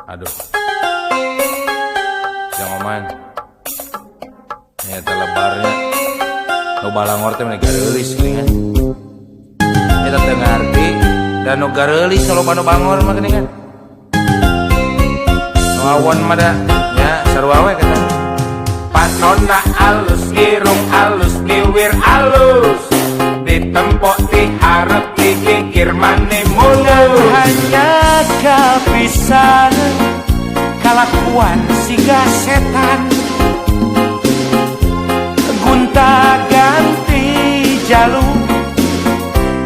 Aduh, yang oman nyata lebarnya nu balangor teh meni gareulis geuningan eta teu ngarti dan nu gareulis nu loba nu bangor mah geuningan nu awon mah da nya sarua we kata panonna alus irung alus liwir alus ditempok diharap dikikir mane mulus hanya kepisan kalakuan siga setan gunta ganti jalur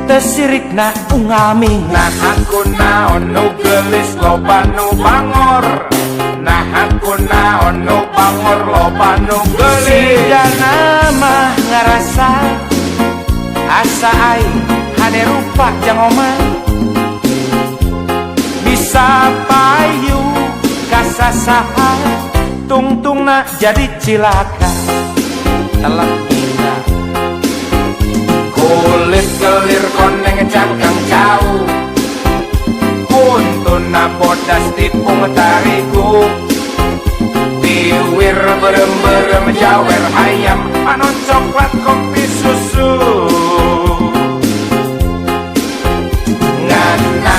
tesirikna ungaming nah aku naon nu geulis loba nu bangor nah aku naon nu bangor loba nu geulis sidana mah ngarasa asa aing hade rupa jang omah bisa payu kasasaha tungtungna jadi cilaka telak kita kulit kelir koneng cangkang jauh kuntuna bodas tipung tariku tiwir berem-berem jawer ayam panon coklat kopi susu ngana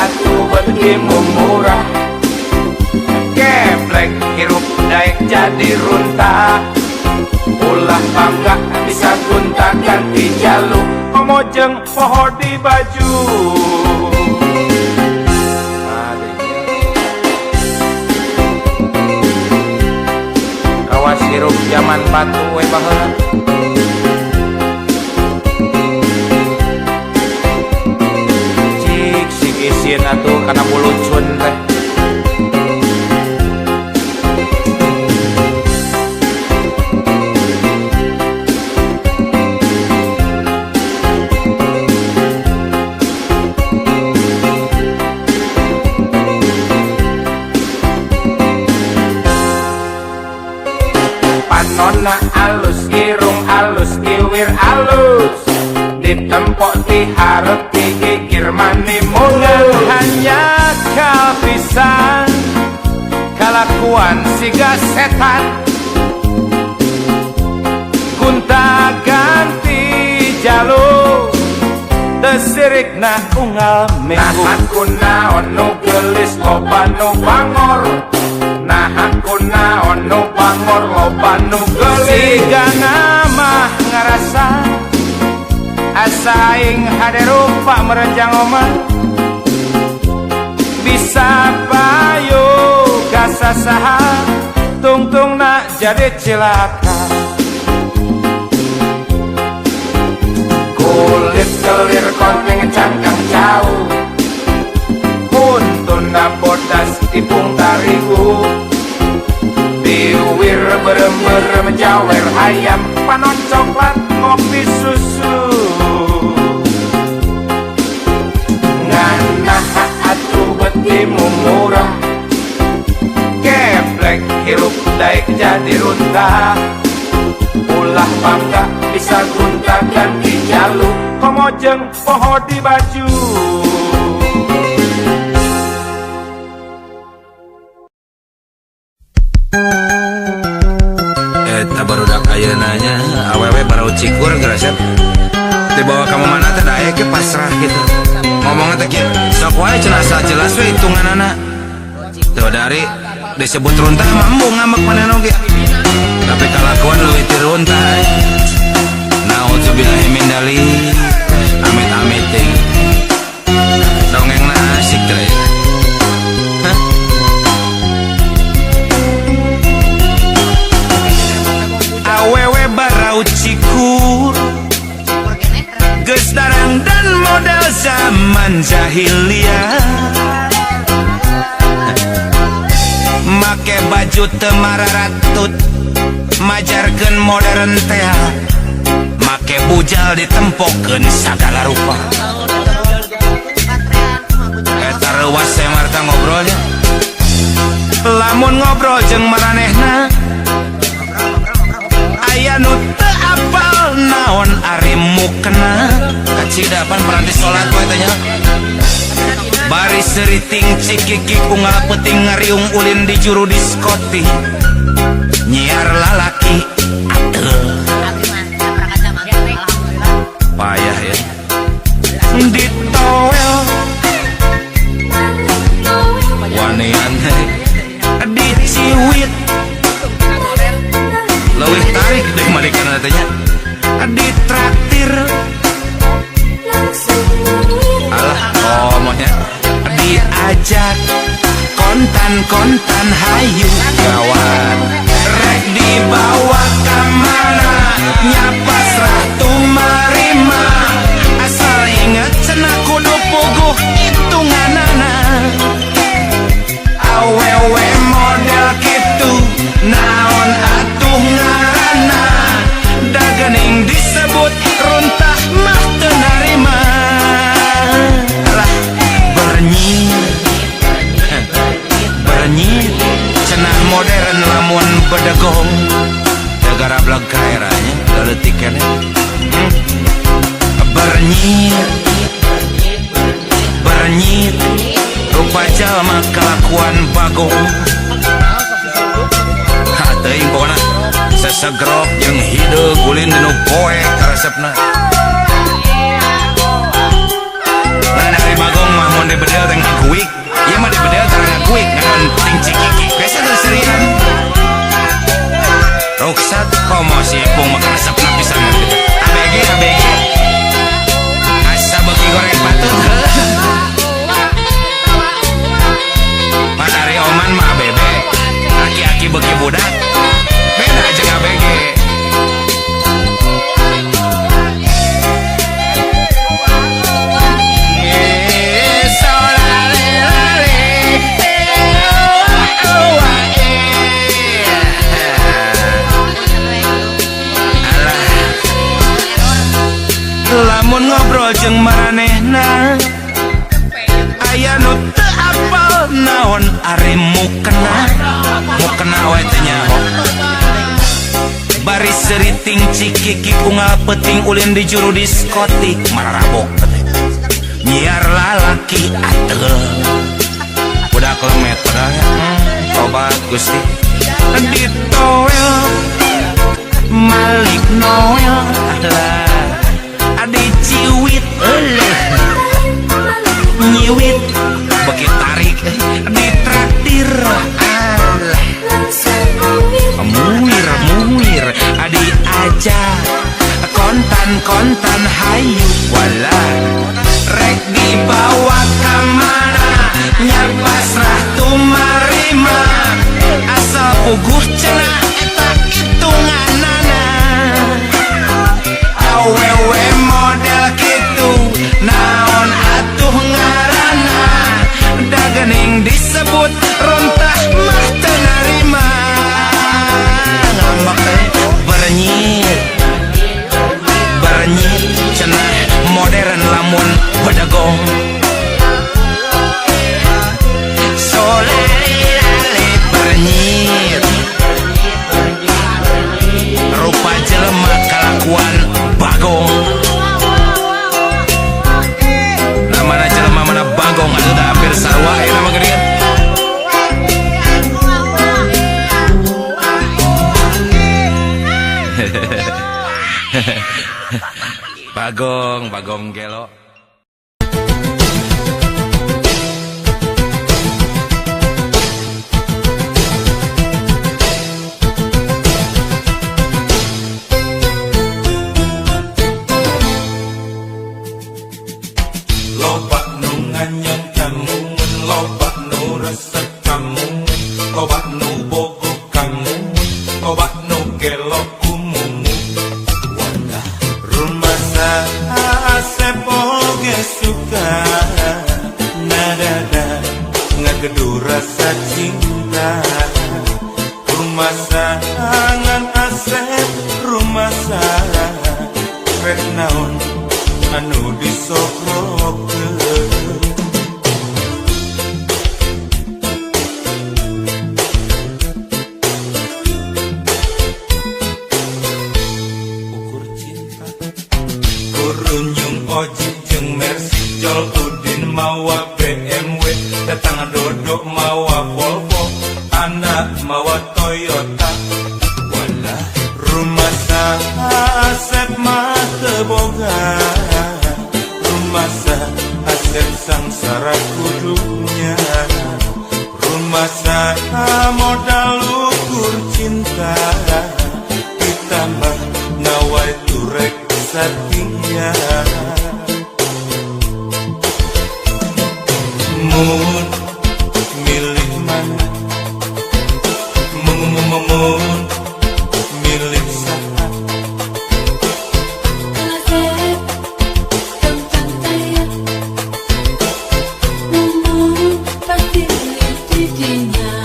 atuh begimu murah geblek hirup daek jadi runtah ulah bangga bisa gunta ganti jaluk komojeng poho di baju kawas hirup zaman batu we baheula cik sik isin atuh kana bulucun teh nona alus irung alus kiwir alus ditempok diharap dikikir mani mulus hanya kepisan kalakuan siga setan gunta ganti jalur tesirikna unggal minggu nah aku naon nu geulis loba nu bangor nah aku naon nu bangor loba nu geulis sigana mah ngarasa asa aing hade rupa merenjang omah bisa payu kasasaha tungtungna jadi cilaka kulit kelir koneng cangkang jauh kuntuna bodas tipung tarigu tiwir berem-berem jawer ayam panon coklat kopi susu ngana atuh betimu murah geblek hirup daek jadi runtah ulah bangga bisa gunta ganti jaluk komojeng poho di baju eta barudak ayeuna nya awewe barau cikur gerasep dibawa ka mana teh daek ke pasrah gitu ngomongna teh kieu sok wae cenah jelas we hitunganana teu dari disebut runtah mambu ngambek manehna oge tapi kalakuan leuwih ti runtah naudzubillahi min dzalik amit-amit ting dongengna asik teh awewe barau cikur geus darang dan model zaman jahiliyah make baju teu mararatut majarkeun modern teh make bujal ditempokeun sagala rupa eta reuas saya marta ngobrolnya lamun ngobrol jeung maranehna aya nu teu apal naon ari mukna kacidapan peranti salat we teh nya Baris seriting cikikik unggal peting ngariung ulin di juru diskoti nyiar lalaki payah ya ditowel wanian diciwit leuwih tarik deh malikan tanya ditraktir alah omongnya diajak kontan hayu kawan rek dibawa kemana nyapas ratu marima asal ingat cenah kudu puguh hitunganana awewe model kitu naon atuh ngaranna dagening disebut runtah mah teu narima lah bernyir cenah modern lamun bedegong negara blag kaeranya leutik keneh bernyir rupa jalma kelakuan bagong teuing pokona sesegrop jeung hideung ulin nu poe karesepna dari bagong mah mun dibedel teh ngakuik ieu mah dibedel teh ngakuik ngan ting cikiki biasa teh serian ruksat komo si ipung mah karesepna pisan ABG asa beuki goreng patut Mas Ari Oman mah bebe aki-aki beuki budak beda jeung ABG lamun ngobrol jeung maranehna aya nu teu apal naon ari mukena we teh nyaho baris seriting cikiki unggal peting ulin di juru diskotik mararabok nyiar lalaki ateul budak lemet padahal tobat Gusti ditowel Malik Noel adalah diciwit nyiwit beki tarik ditraktir alah muir diajak kontan hayu walah rek dibawa kemana nyapas ratu marima asal puguh cenah eta hitunganana awewe model kitu naon atuh ngaranna dagening disebut runtah mah teu narima ngambek teh bernyir cenah modern lamun bedegong solele bernyir rupa jelema kalakuan bagong namana jelema mana bagong atuh da hampir sarua aya nama geudeun bagong gelo loba nu nganyong kamu loba nu resep kamu loba nu bogo kamu loba nu gelo kumumu wanda rumasa asep oge suka nadada ngagedu rasa cinta rumasa ngan asep rumasa rek naon anu disokrokeun ukur cinta kurunyung ojik jeung Mercy Jol Udin mawa BM datang dodok mawa Volvo, anak mawa Toyota. Walah rumah Asep mata boga, rumah Asep sangsara kudunya, rumah modal ukur cinta, ditambah nawai turek setia. Mun milih mana, mun milih saha. Asep tentang saya, mun pasti didinya.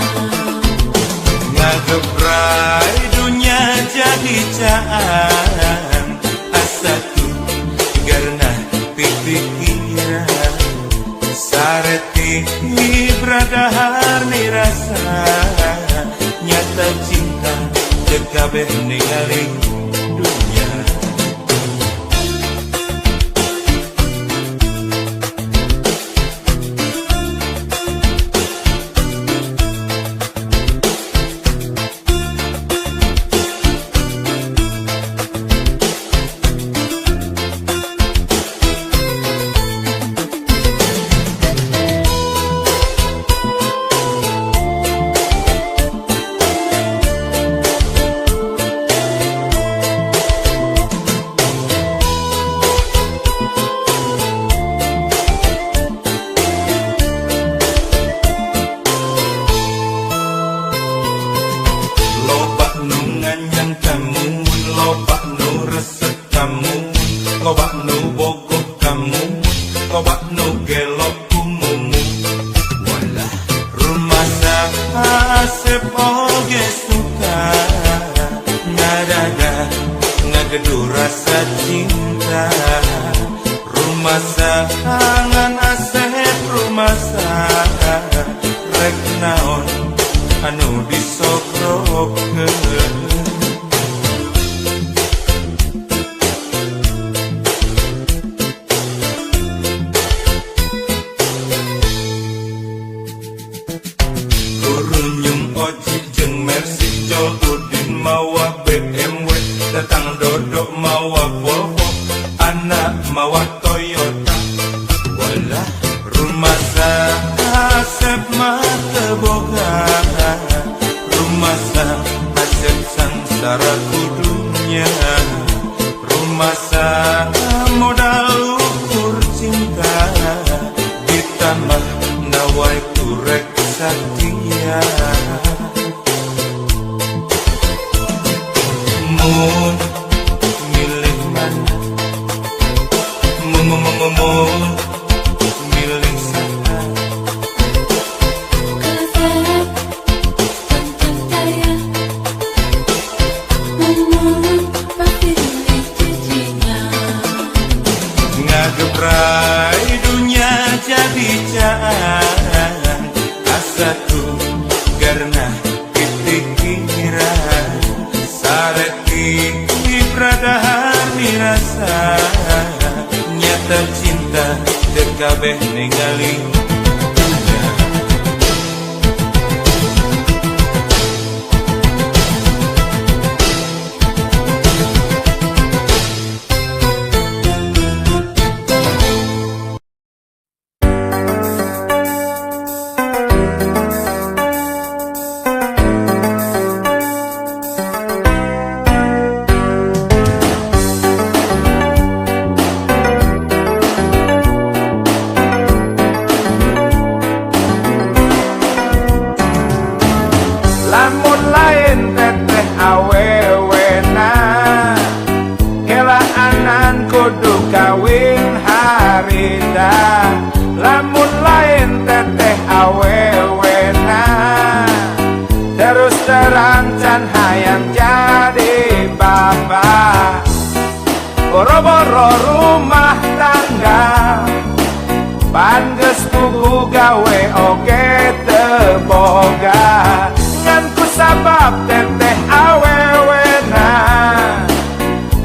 Ngagebrai dunia jadi caan, asa tuh karena pikiran. Sareti bradahar ni rasa, nyata cinta dekabeh ningali dunia. Lobak nu bogok kamu, lobak nu gelok kumumu. Walah rumah Asep oge suka, ngadada ngagedu rasa cinta. Rumah angan Asep, rumah rek naon anu disokrokeun. Mawa BMW, datang dodok mawa Volvo, anak mawa Toyota. Walah rumah Asep mata boga, rumah Asep sangsara kudunya, rumah modal ukur cinta, ditambah nawai turek setia. Mun milih mana, mun milih saha. Asep tentang saya, mun pasti didinya. Ngagebrai dunia jadi caan, asa tuh karena pikiran. Sareti bradahar dirasa, nyata cinta dekabeh ningali dunia. Lamun lain teteh awewena, kelaanan kudu kawin harita. Lamun lain teteh awewena, terus terang can hayang jadi bapak. Boro-boro rumah tangga, pan geus tugu gawe oge teu boga. Ngan ku sabab teteh awewena,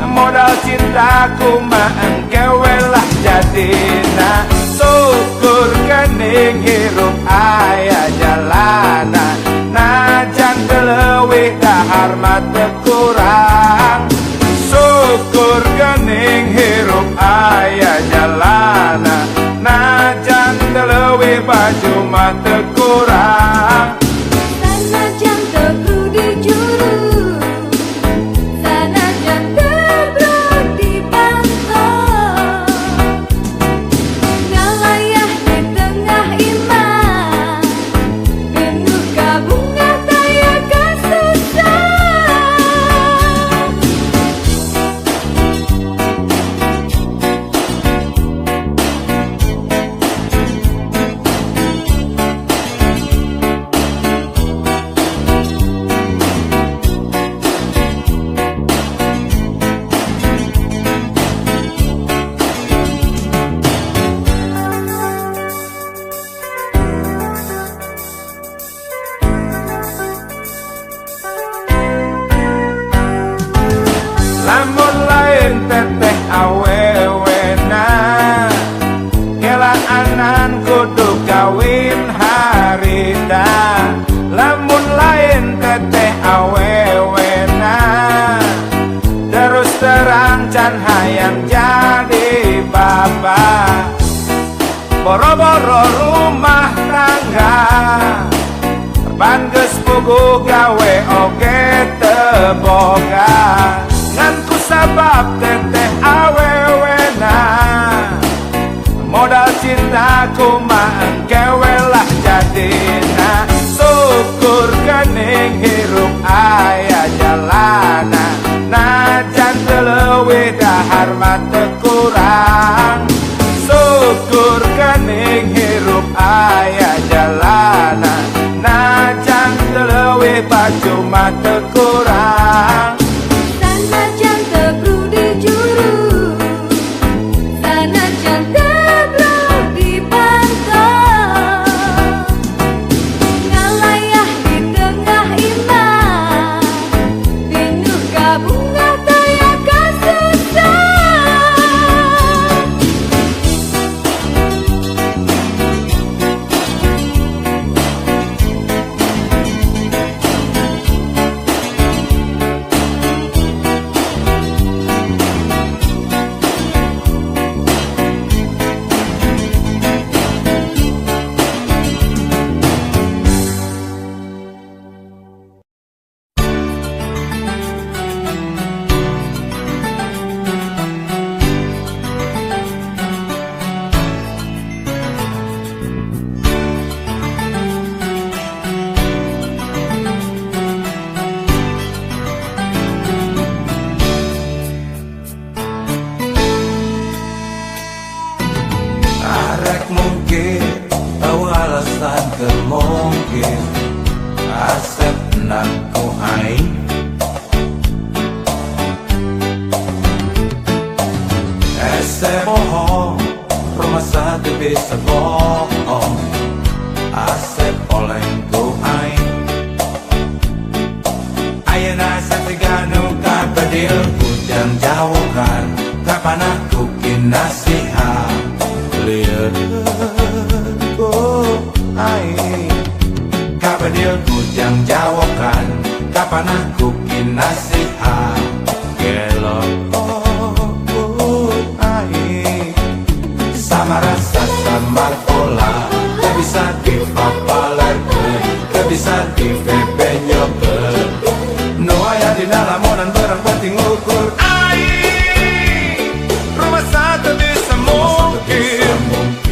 modal cintaku mah engke welah jadina. Syukur kening hirup baju mah teu kurang. Sanajan tebru di juru, sanajan tebru di pantai, ngalayah di tengah imah, penuh kabunga daya kasusah. Lamun lain teteh awewena, kelaanan kudu kawin harita. Lamun lain teteh awewena, terus terang can hayang jadi bapak. Boro-boro rumah tangga, pan geus puguh gawe oge teu boga. Ngan kusabab teteh awewena, modal cinta kumaha engkewe lah jadina. Syukur geuning hirup aya jalana, najan teu leuwih dahar mah teu kurang. Syukur geuning hirup aya jalana, najan teu leuwih baju mah teu kurang. Sanajan tebru di juru, sanajan tebru di pantai, ngalayah di tengah imah, penuh kabunga daya kasusah. Arek mungkin tahu alasan kemungkin asep nakku aing. Ese bohong, rumah satu bisa bohong. Asep olengku aing. Ayeuna satiganu kabadil kujang jauhkan, kapan aku kinasihat. Lihatku aing, kabadil kujang jauhkan, kapan aku kinasihat. Gelokku aing, sama rasa samar pola, tak bisa dipapalerkeun, tak bisa dipepenyokeun. Nu aya dina lamunan barang penting ukur aing, rumah satu bisa mungkin.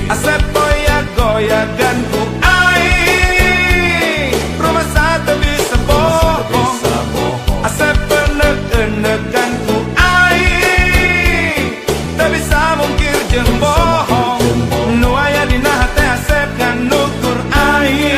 Asep goyah-goyagan ku aing, rumah satu bisa bohong. Asep enek-enekan ku aing, tak bisa mungkir jeung bohong. Nu aya dina hate Asep kan nukur aing.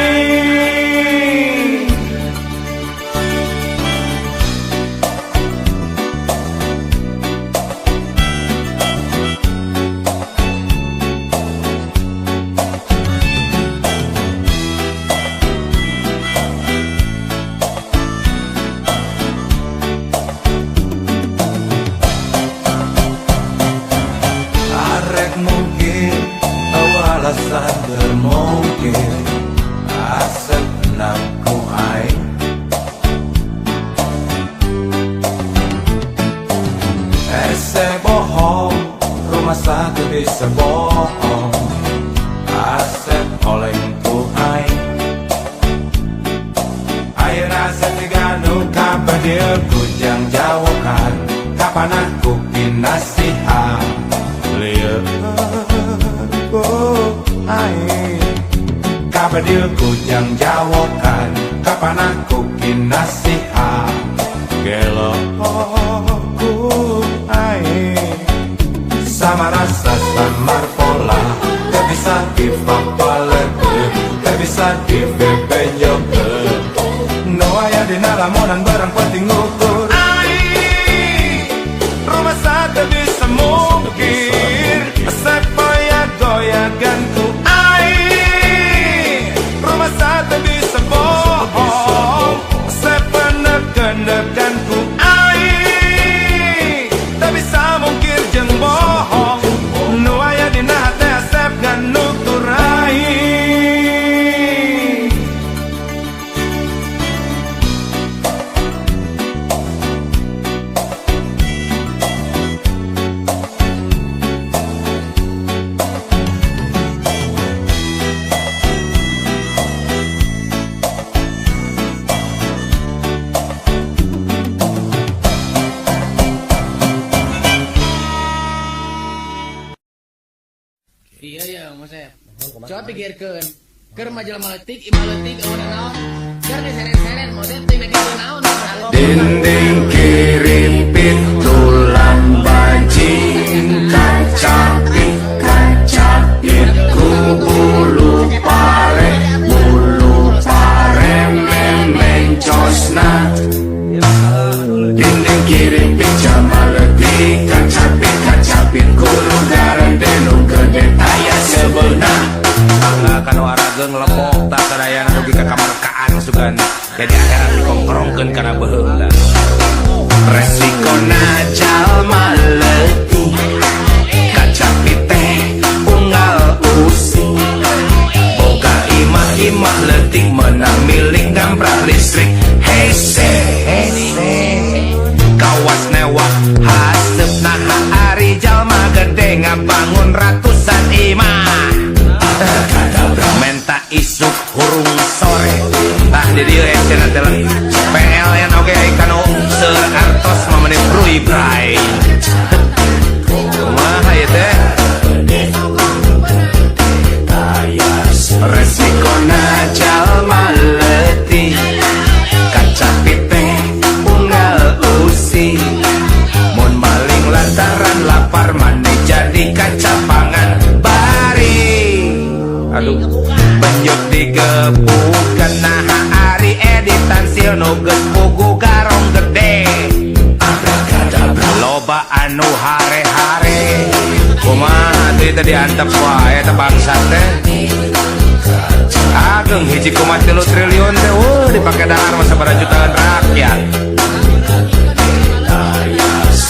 Alasan bermungkin asep nakku aing. Ese bohong, rumah satu bisa bohong. Asep oleh dia kujang jawakan, kapan aku pinasihat lihat ku air. Kapan dia kujang jawakan, kapan aku pinasihat gelo ku air. Sama rasa samar pola, tak bisa dipapalek, tak bisa dibebenyok. No ayah di nalamonan barang penting ukur. Rumah satu bisa mungkir, sepaya goyaganku. Rumah satu bisa bohong, sepenek-penekanku. Tak bisa mungkir jeng bohong. No ayah di nahate asep gan nuturai. Iya ya Mas Ep. Coba pikirkan. Keur majalah maletik, imaletik, awan naon. Keur diseret-seret model teh gitu naon. Dinding kiri tulang bajing, kacapit bulu pare memencosna. Dinding kiri jamaleti, kacapit guru garan denung gede ayah sebeunah. Bangga kanu arageung lepok tak sadayana dugi ka kamar kaan sugan. Jadi akhirat dikongkrongkeun kana beuheung. Resiko jalma letih, kacapit teh unggal using. Boga imah-imah letih menang milik gamprak listrik. Hese kawas newah hasep naha ari jalma gede ngabangun ratusan imah. Menta isuk hurung sore, tah di dieu ecena teh PLN oge kanu seur artos mamenit brui bray. Kumaha ieu teh? Resiko jalma letih, kacapit teh unggal usi. Mun maling lantaran lapar mane jadi kacapangan bari. Aduh, banjut digebukan naha ari editan silno geus pugu garong gede. Loba anu hare-hare, kumaha tadi antep wae teh bangsat teh. Ageng hiji 3 triliun teh dipake dahar masa pada jutaan rakyat.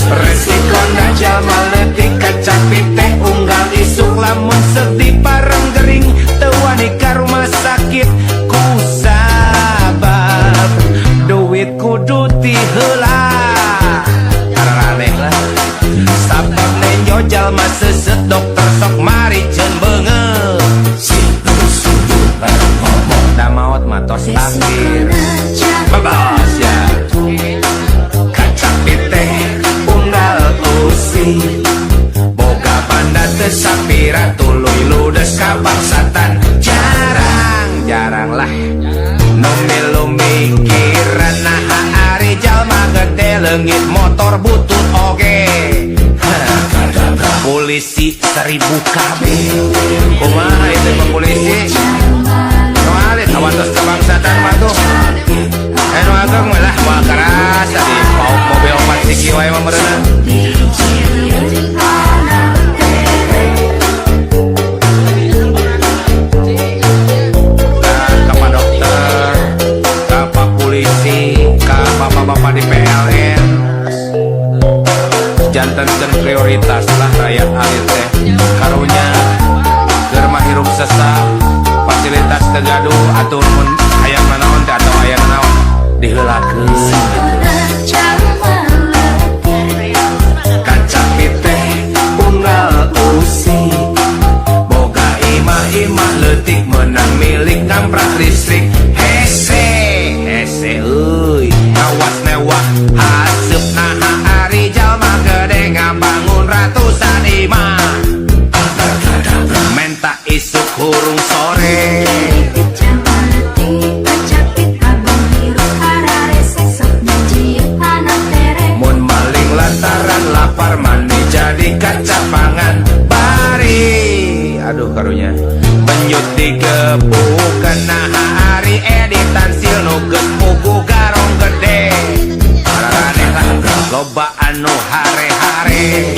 Resiko jalma letih, kacapit teh unggal isuk lamun sedih pareng gering teu wani ka rumah sakit ku sabab duit kudu ti heula. Aneh lah sabab nenjo jalma seuseut dokter sok mari ceun beungeut. Da maot mah tos takdir babas ya. Kacapit teh unggal usi, boga banda teu sapira tuluy ludes ka bangsatan. Jarang lah nu milu mikiran naha ari jalma gede leungit motor butut oge. Polisi 1000 kabeh. Kumaha itu Pak polisi? Nualit awatos kebangsatan mah tuh. Nu ageng lah moal keras tadi mobil opat siki wae mah meureunna. Ka Pak dokter, ka Pak polisi, ka bapak-bapak di PLN. Jantenkeun prioritas lah rakyat alit teh. Karunya keur mah hirup sesak, fasilitas teu gaduh atuh mun hayang nanaon teh atau hayang naon diheulakeun. Kacapit teh unggal usi, boga imah-imah leutik menang milik gamprak listrik. Hese euy, kawas newah loba anu hare-hare.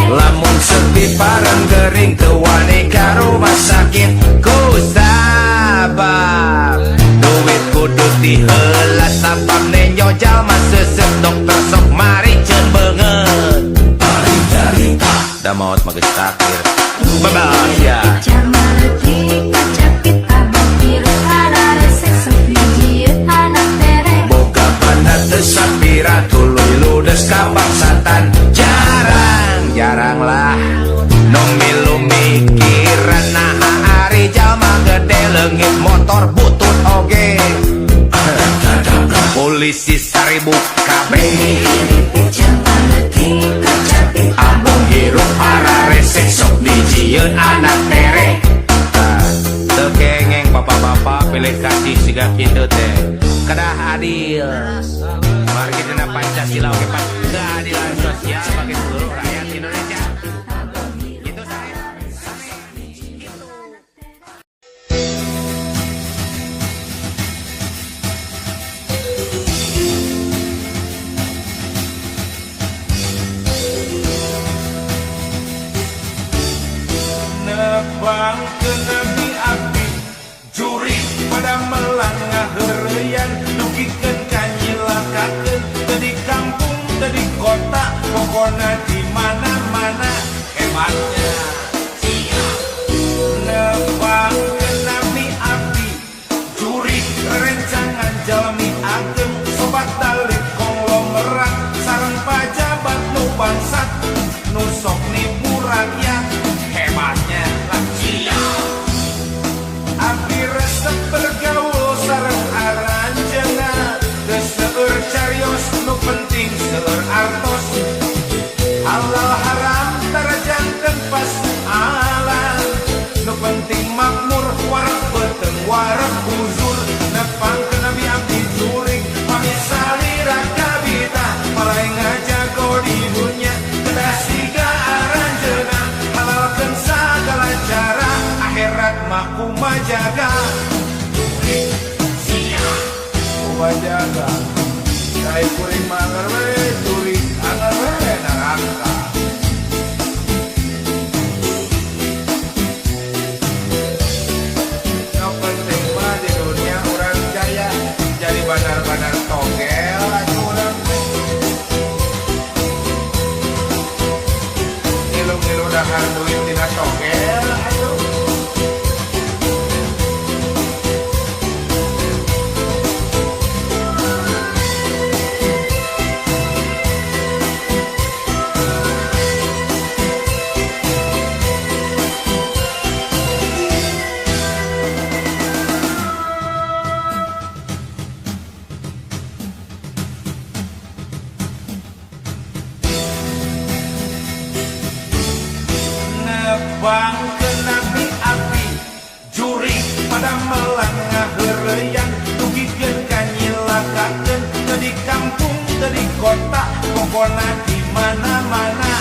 Lamun sepi parang gering tewani ka rumah sakit ku sabab duit kudu diheula sabab nenyo jalma sesep dokter sok mari ceun beungeut da maot mah geus takdir babas ya. Boga banda teu sapira tuluy ludes ka bangsatan jarang lah nu milu mikiran naha ari jalma gede leungit motor butut oge polisi 1000 kabeh ambung hirup ararese sok dijieun anak tere. Teu kengeng bapak-bapak pilih kasih siga kitu teh kedah adil. Mari kita Pancasila oke Pak, keadilan sosial bagi seluruh rakyat Indonesia. Itu saya. Nebang kenami api juri pada melangah heureyan dugikeun kanyilakakeun teu di kampung teu di kota pokona di mana-mana hebatnya. Nebang kenami api juri rencangan jalmi ageng sobat talik konglomerat sareng pajabat nu bangsat nu sok nipu rakyat hebatnya lah cia. Abdi resep bergaul sareng aranjeunna geus seueur carios nu penting seueur artos halal haram tarajankeun pasoalan nu penting makmur wareg beuteung wareg buzur nepang ke nabi abdi juring pamisali rakabita palai ngajago di dunya kedah siga aranjeunna halalkeun sagala cara akhirat mah kumaha jaga kumaha jaga kai kuring mangar we juring angar we neraka. Yang penting mah di dunia urang jaya jadi bandar-bandar togel atuh urang ngilu-ngilu dahar duit tina togel atuh. Nebang kenami api juri pada melangah heureyan dugikeun kanyilakakeun teu di kampung teu di kota pokona di mana-mana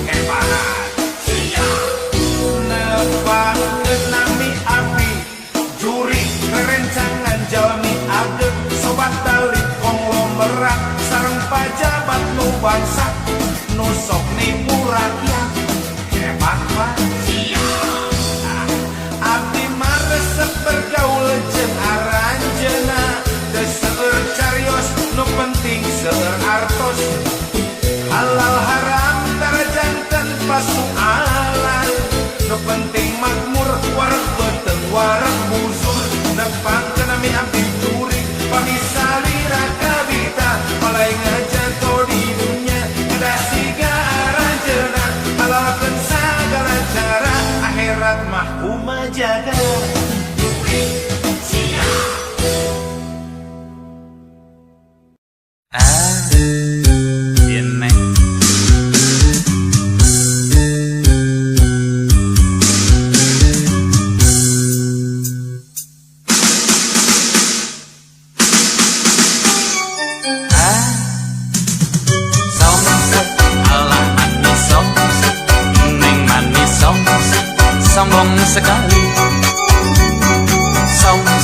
hebat cia. Nebang kenami api juri kerencangan jalmi ageng sobat talik konglomerat sareng pajabat nu bangsat nu sok nipu rakyat hebat mah cia. Abdi mah resep bergaul jeung aranjeunna teu seueur carios nu penting seueur artos halal haram tarajankeun pasoalan nu penting makmur wareg beuteung wareg buzur nepang kenami abdi juring pamisali rakabita palai ngajago di dunya kedah siga aranjeunna halalkeun sagala cara akhirat mah kumaha jaga cia. Sombong sekali, sombong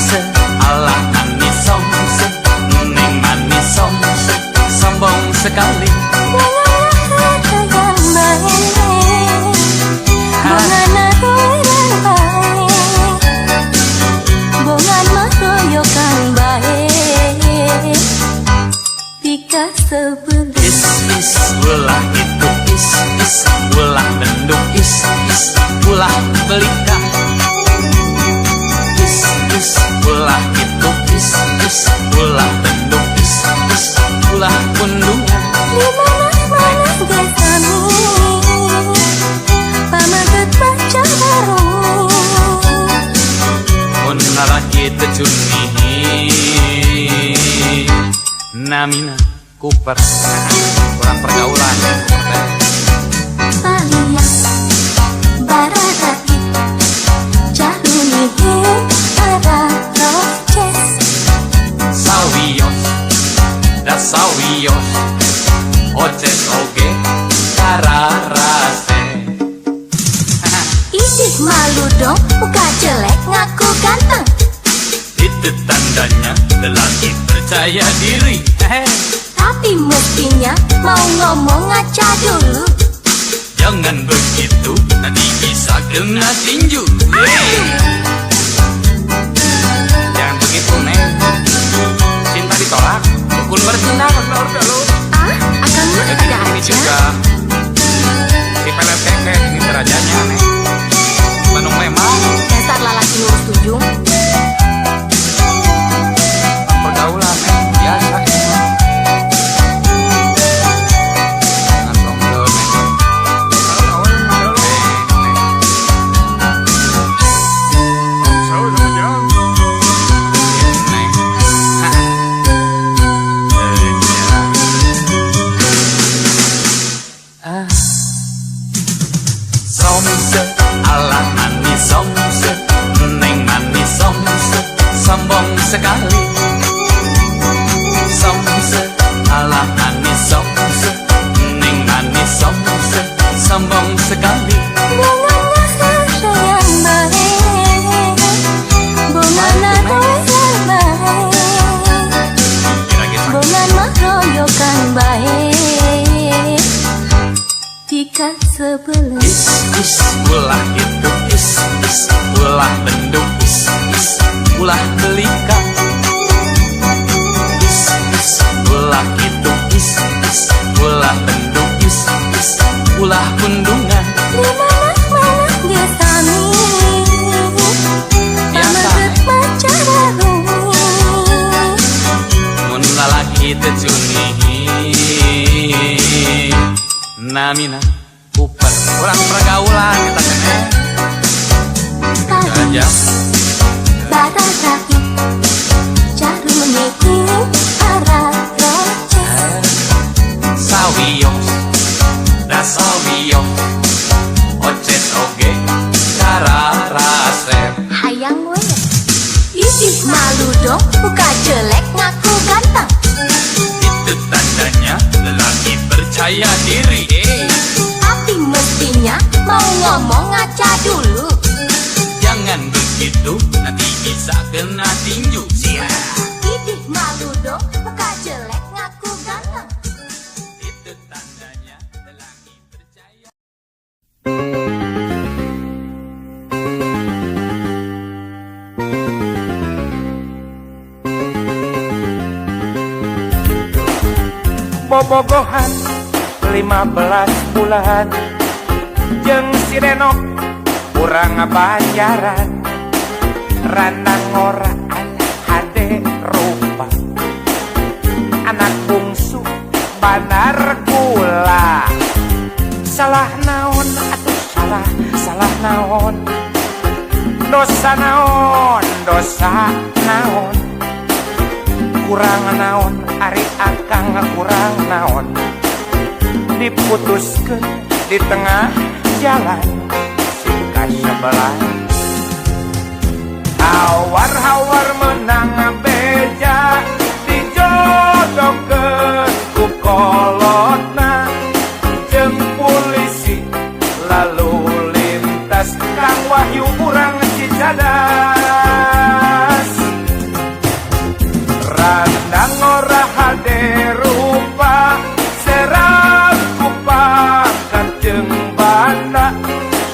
sekali. Janganlah kata yang baik, bungan aku yang baik, bungan maroyokan baik, pika sebelah. Is ulah itu is ulah bendung is ulah belika. Is ulah itu is ulah bendung is ulah pundungan. Di mana-mana gesami, pamaget baca baru. Mun lalaki teu cuni namina kuper kurang pergaulan. Palia baradaki jaluni para roces. Sawios da sawios oces oge kararase. Idih malu dong, muka jelek ngaku ganteng. Itu tandanya lelaki percaya diri. Tapi mestinya mau ngomong ngaca dulu. Jangan begitu, nanti bisa kena tinju. Jangan begitu, Neng. Cinta ditolak, hukum bercinta dulu. Ah, akan mah ada Ini aja. juga si pelet keke, ini derajatnya, Neng. Bandung memang Dasar lalaki ngurus tujung. pergaulan, Neng. Biasa. Jangan rombel, Neng. Somse ala manis somse, neng manis somse, sombong sekali. Somse ala manis somse, neng manis somse, sombong sekali. Bungan yang baik, bungan aku yang baik, Kira-kira bungan maroyokan baik, jika sebelah. is ulah itu is ulah bendung is ulah belika. Is ulah itu is ulah bendung is ulah pundungan. Di mana-mana gesami, pamaget baca baru. Mun lalaki teu cuni namina kuper kurang pergaulan kita kene. Palia baradaki jaluni para roces. Sawios da sawios oces oge kararase. Hayang we, idih malu dong, muka jelek ngaku ganteng. Itu tandanya lelaki percaya diri. Tapi mestinya mau ngomong ngaca dulu. Jangan begitu, nanti bisa kena tinju. Idih malu dong, muka jelek ngaku ganteng. Itu tandanya lelaki percaya. Bobogohan 15 bulan jeung si Renok kurang pacaran, randang ngoraan hade rupa anak bungsu bandar gula. Salah naon atuh salah naon, dosa naon kurang naon ari akang kurang naon, diputuskeun di tengah jalan singkat sebelah. Hawar-hawar menang beja dijodohkeun ku kolotna jeung polisi lalu lintas Kang Wahyu urang Cicadas. Randang ora hade rupa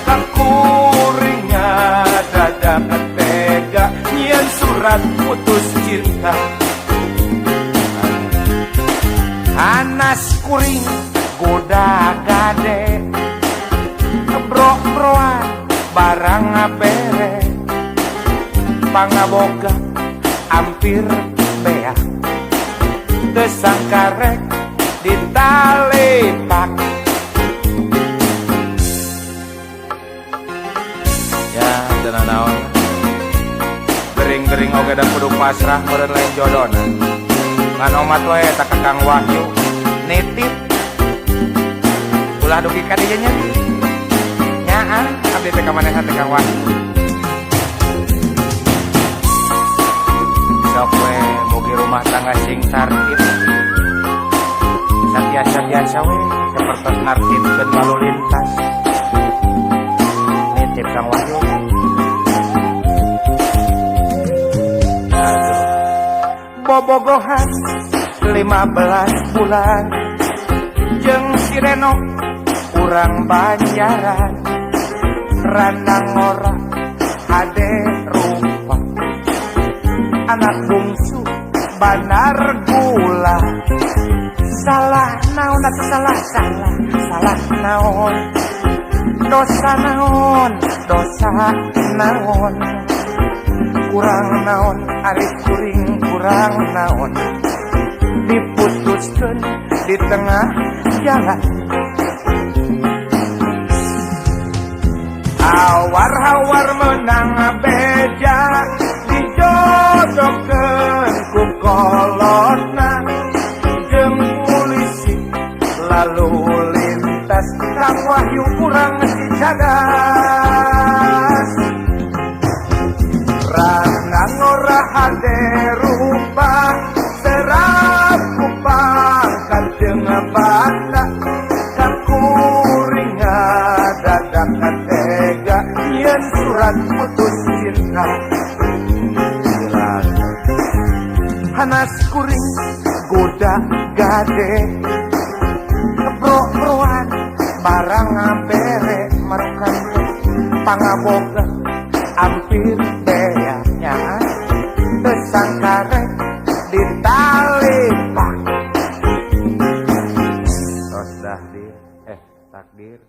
Kakuringa dadak tega nyen surat putus cinta. Anas kuring goda gade bro-broan barang ngabere pangaboga hampir beak tesangkarek ditalepak. Ya tenang naon gering-gering oge dan kudu pasrah meureun lain jodona ngan omat we eta Kakang Wahyu nitip ulah dugi ka dieu nya nyaah abdi teh ka manehna teh Kang Wahyu sok we mugi rumah tangga sing tartib biasa-biasa we sapertos nartibkeun lalu lintas nitip Kang Wahyu. Bobogohan 15 bulan jeung si Reno urang Banjaran randang ora hade rupa anak bungsu Bandar Gula. Salah naon atuh salah naon dosa naon kurang naon ari kuring kurang naon diputuskeun di tengah jalan. Hawar-hawar menang beja dijodohkeun ku kolotna jeung polisi lalu lintas. Kang Wahyu kurang dicadas randang ora hade rupa serap kupangkat jeung bata kakuringa dadak tega yen surat putus cinta. Hanas kuring goda gade bro-broan barang ngabere marukan pangaboga hampir beaknya tesangkarek ditalepak. Tos dahdir takdir.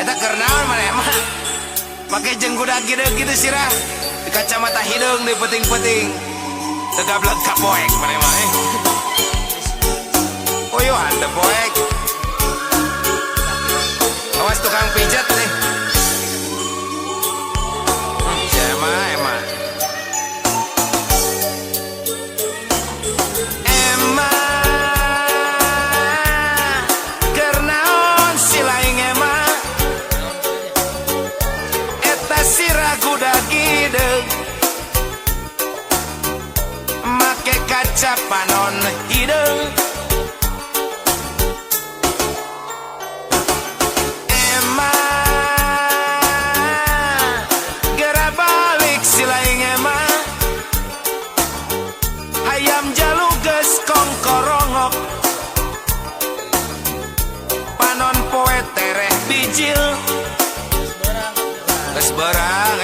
Eta keur naon maneh mah? Make jenggudak gitu sirah. Di kacamata hidung di peting-peting. Tegablek kapoek maneh mah. Uyuhan teh poek. Awas tukang pijat nih. Emma. Kernaon si laing Emma. Eta sirah kuda gideung. Make kaca panon hideung. Hayam jaluges kongkorongok panon poe tereh bijil geus beurang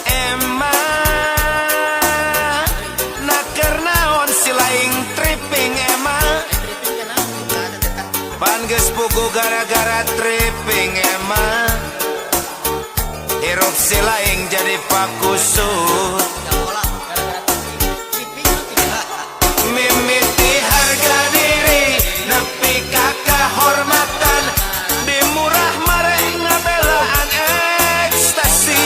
Emma naker naon si laing tripping Emma pan geus pugu gara-gara tripping Emma hirup si laing jadi pakusut mimiti harga diri nepi ka kahormatan dimurah mareh ngabelaan ekstasi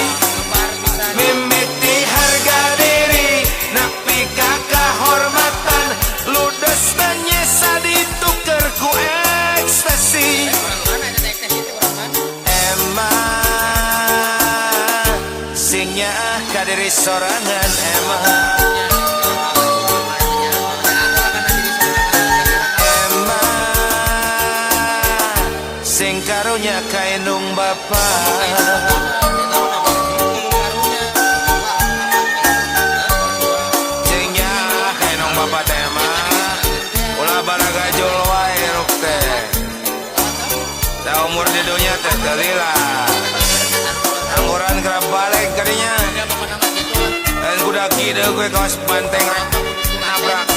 mimiti harga diri nepi ka kahormatan ludes dan nyesa dituker ku ekstasi Emma sing nyaah ka diri sorangan Emma sing karunya kainung bapa singnya kainung bapa tema ulah balaga jul wae ruk teh da umur di dunia teh telila angguran kerap balik kadinya dan kuda kide gue kaos banteng rek nabrak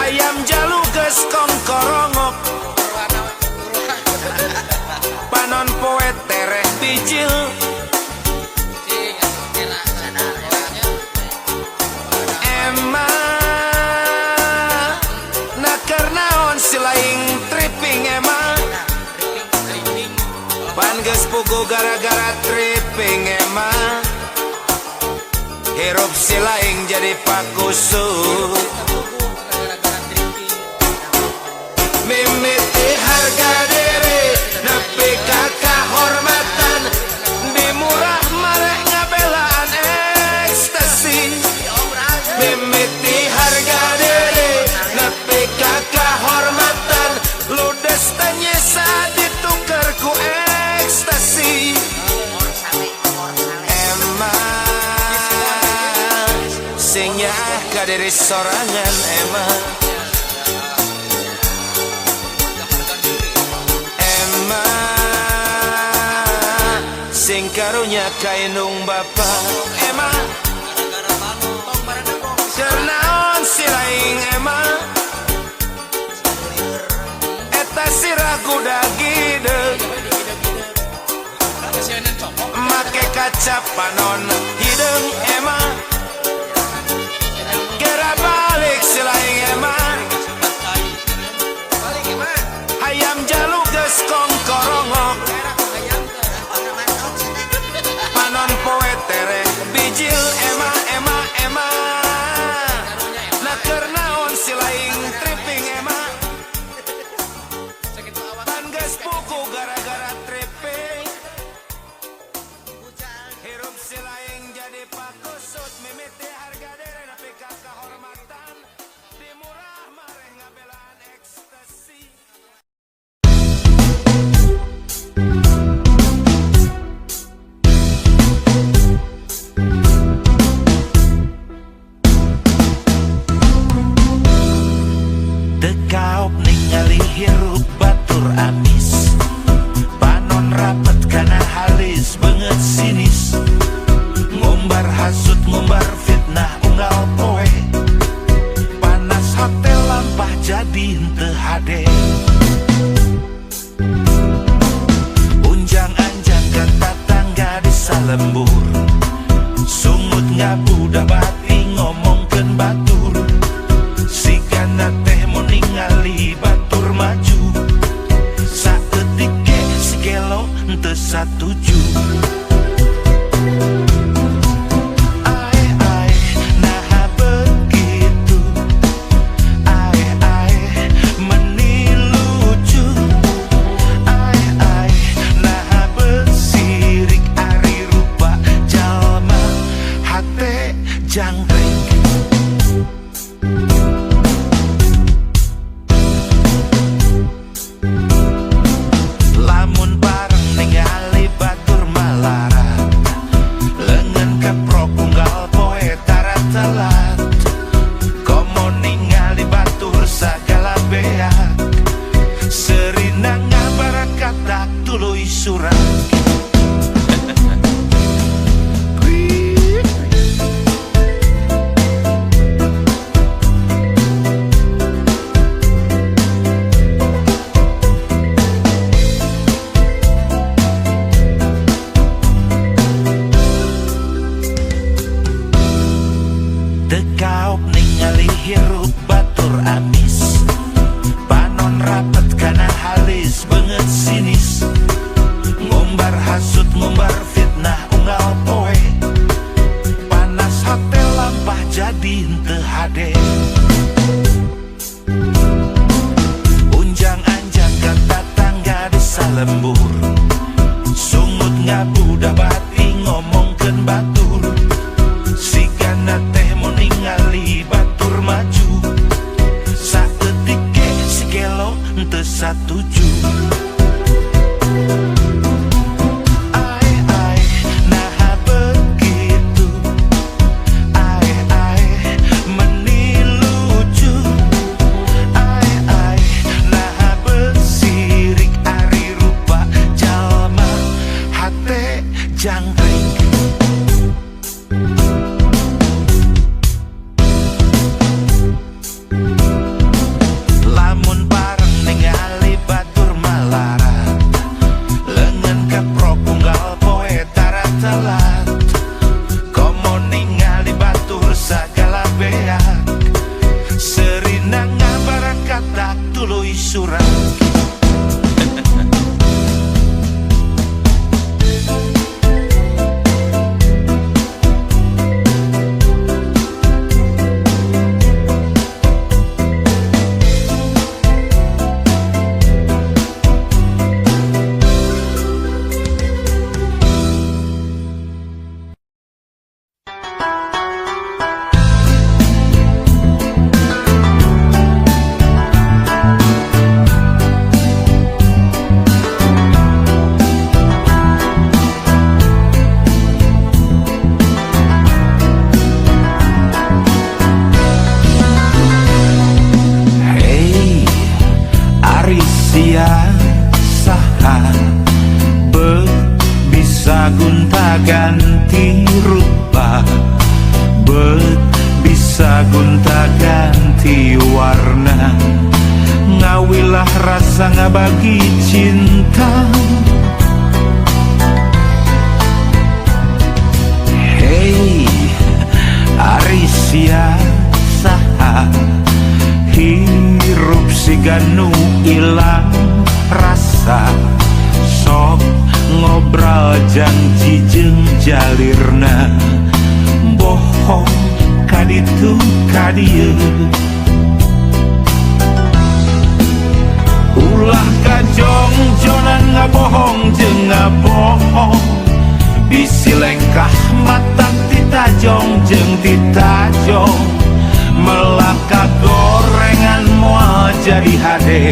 ayam jaluges kongkorongok panon poe tereh bijil Emma naker naon si laing tripping Emma pan geus pugu gara-gara tripping Emma hirup si laing jadi pakusut mimiti harga diri nepi ka kahormatan dimurah mareh ngabelaan ekstasi mimiti harga diri nepi ka kahormatan ludes teh nyesa dituker ku ekstasi Emma sing nyaah ka diri sorangan Emma sing karunya kainung bapa Emma kernaon si laing Emma eta sirah kuda gideung make kaca panon hideung Emma geura balik si laing Emma hayam jaluges kongkorongok panon poe tereh bijil Emma naker naon si laing tripping Emma pan geus puku gara-gara tripping hirup si laing jadi pakusut mimiti harga diri nepi ka kahormatan hasut ngumbar fitnah unggal poe panas hotel lampah jadi henteu hade unjang-anjang ke tetangga di salembur sungut ngabuda bati ngomongkeun batur sigana teh mun ningali batur maju saeutik ge si gelo henteu satuju lamun bareng ningali batur malarat lengan keprok unggal poe tara telat komo ningali batur sagala beak serina ngabarakatak tuluy surat Dekaop ningali hirup batur amis panon rapet kana halis banget sinis ngumbar hasut ngumbar fitnah unggal poe panas hotel lampah jadi henteu hade unjang-anjang ka tetangga di salembur sungut ngabuda bati ngomongkeun batur sigana teh mun ningali batur maju saeutik ge si gelo henteu satuju ai naha begitu ai meni lucu ai naha besirik ari rupa jalma hate jangkrik lamun bareng ningali batur malarat lengan keprok unggal poe tara telat komo ningali batur sagala beak serina ngabarakatak tuluy surat bisa gunta ganti rupa bisa gunta ganti warna ngawilah rasa ngabagi cinta hey Arisia saha hirup siganu ilang rasa sok ngobrol janji jeung jalirna bohong kaditu kadieu ulah kajongjonan ngabohong jeung ngabohong bisi lengkah mata titajong jeung titajong melaka gorengan moal jadi hade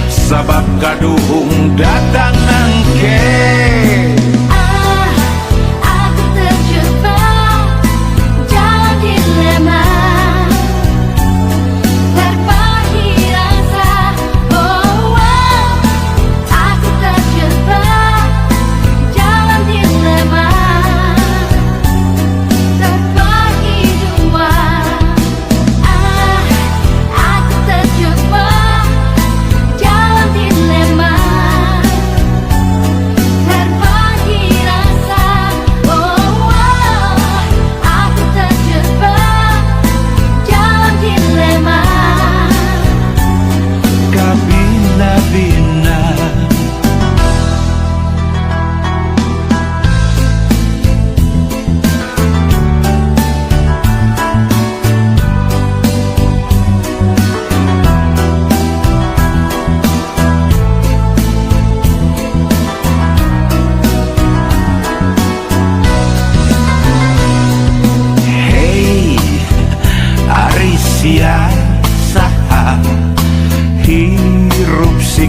sabab gaduhung datang nangke Aku terjebak dalam dilema terpahi rasa aku terjebak dalam dilema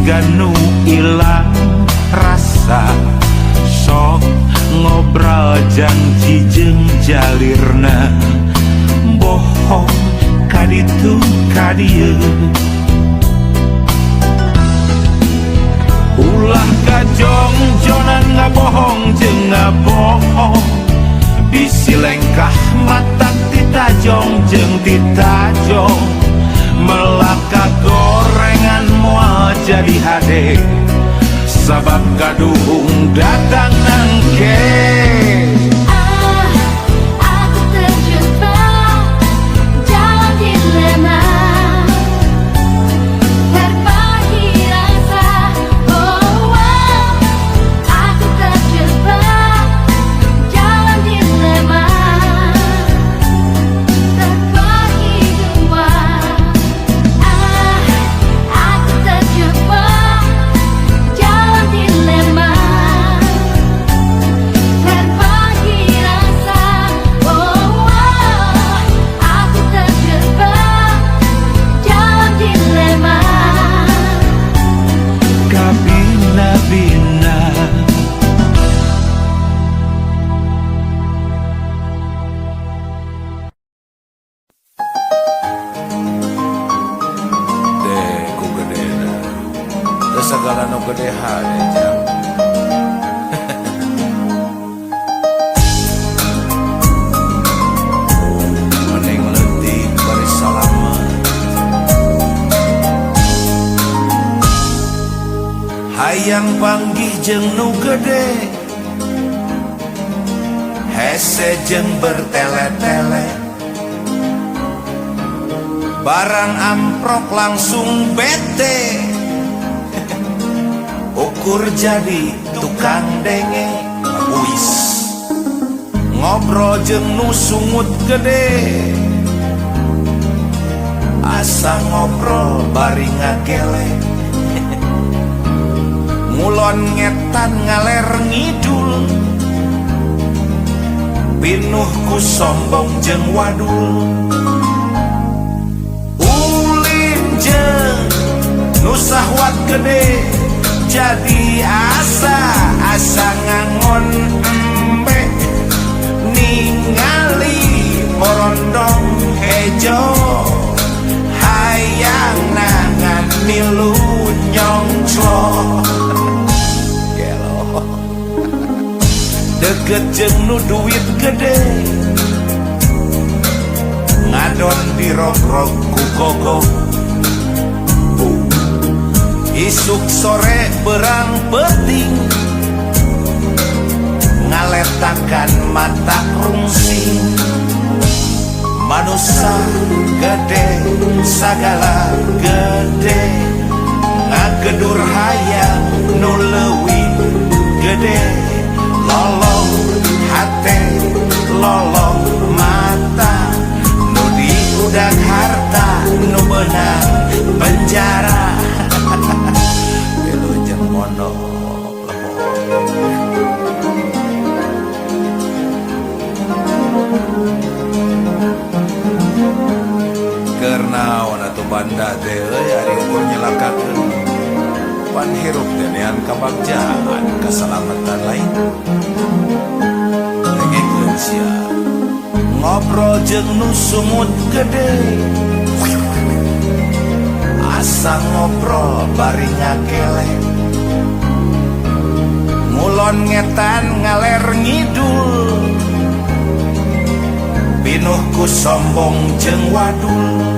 ganu ilang rasa sok ngobrol janji jeung jalirna bohong kaditu kadieu ulah kajongjonan ngabohong jeung ngabohong bisi lengkah mata titajong jeung titajong melaka gorengan moal jadi hade sabab kaduhung datang nangke. Aku terjebak dalam dilema, terbagi rasa. Oh, aku terjebak dalam dilema, terbagi dua. Aku terjebak dalam dilema, terbagi rasa. Oh, aku terjebak dalam dilema. Kabina-bina deh ku gedena teu sagala nu gede hade jang mending leutik bari salamet hayang panggih jeung nu gede hese jeung bertele-tele barang amprok langsung bete ukur jadi tukang denge wis ngobrol jeung nu sungut gede asa ngobrol bari ngagele ngulon ngetan ngaler ngidul pinuh ku sombong jeung wadul ulin jeung nu sahwat gede jadi asa ngangon embe ningali morondong hejo hayang nangan milu nyongclo gelo deket jeung nu duit gede ngadon dirogrog ku gogok isuk sore berang peting ngaletakan mata rungsing manusia gede sagala gede ngagedur hayang nu leuwih gede lolong hate lolong mata nu diudag harta nu beunang penjara belu jeung mono karena atuh banda teh ari ukur nyelakakeun pan hirup teh nean kabagjaan kasalamatan lain dengekeun sia ngobrol jeung nu sumut gede asa ngobrol bari ngagele ngulon ngetan ngaler ngidul pinuh ku sombong jeung wadul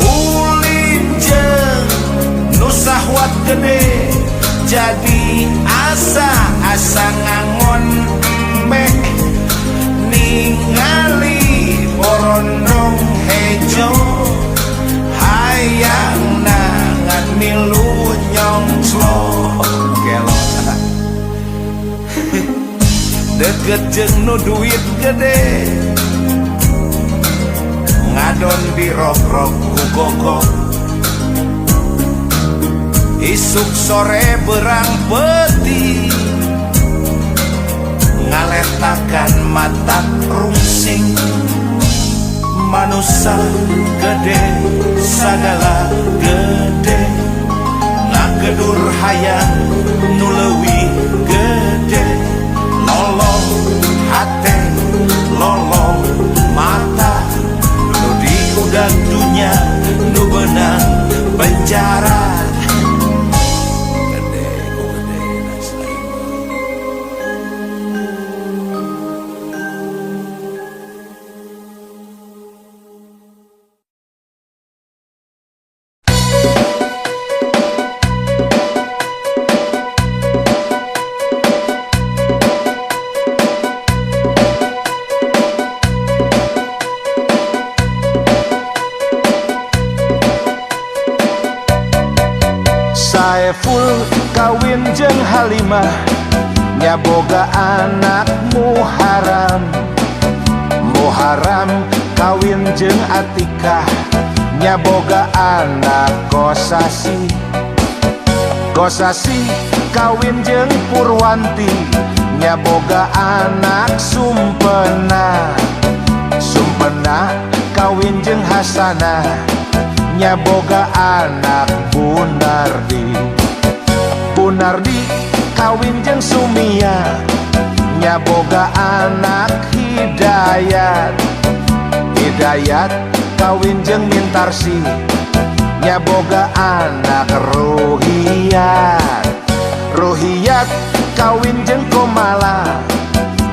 ulin jeung nu sahwat gede jadi asa ngangon embe ningali borondong hejo hayang nangan milu nyongclo gelo deket jeung nu duit gede ngadon dirogrog ku gogok isuk sore berang peti ngaletakan mata rungsing manusia gede sagala gede gedur hayang nu leuwih gede lolong hate lolong mata nu di udag dunya nu benang penjara gede ku gede dan selain Saeful kawin jeung Halimah nyaboga anak Muharam Muharam kawin jeung Atikah nyaboga anak Kosasi Kosasi kawin jeung Purwanti nyaboga anak Sumpena Sumpena kawin jeung Hasanah nyaboga anak Bunardi Bunardi kawin jeung Sumia nyaboga anak Hidayat Hidayat kawin jeung Mintarsi nyaboga anak Ruhiyat Ruhiyat kawin jeung Komala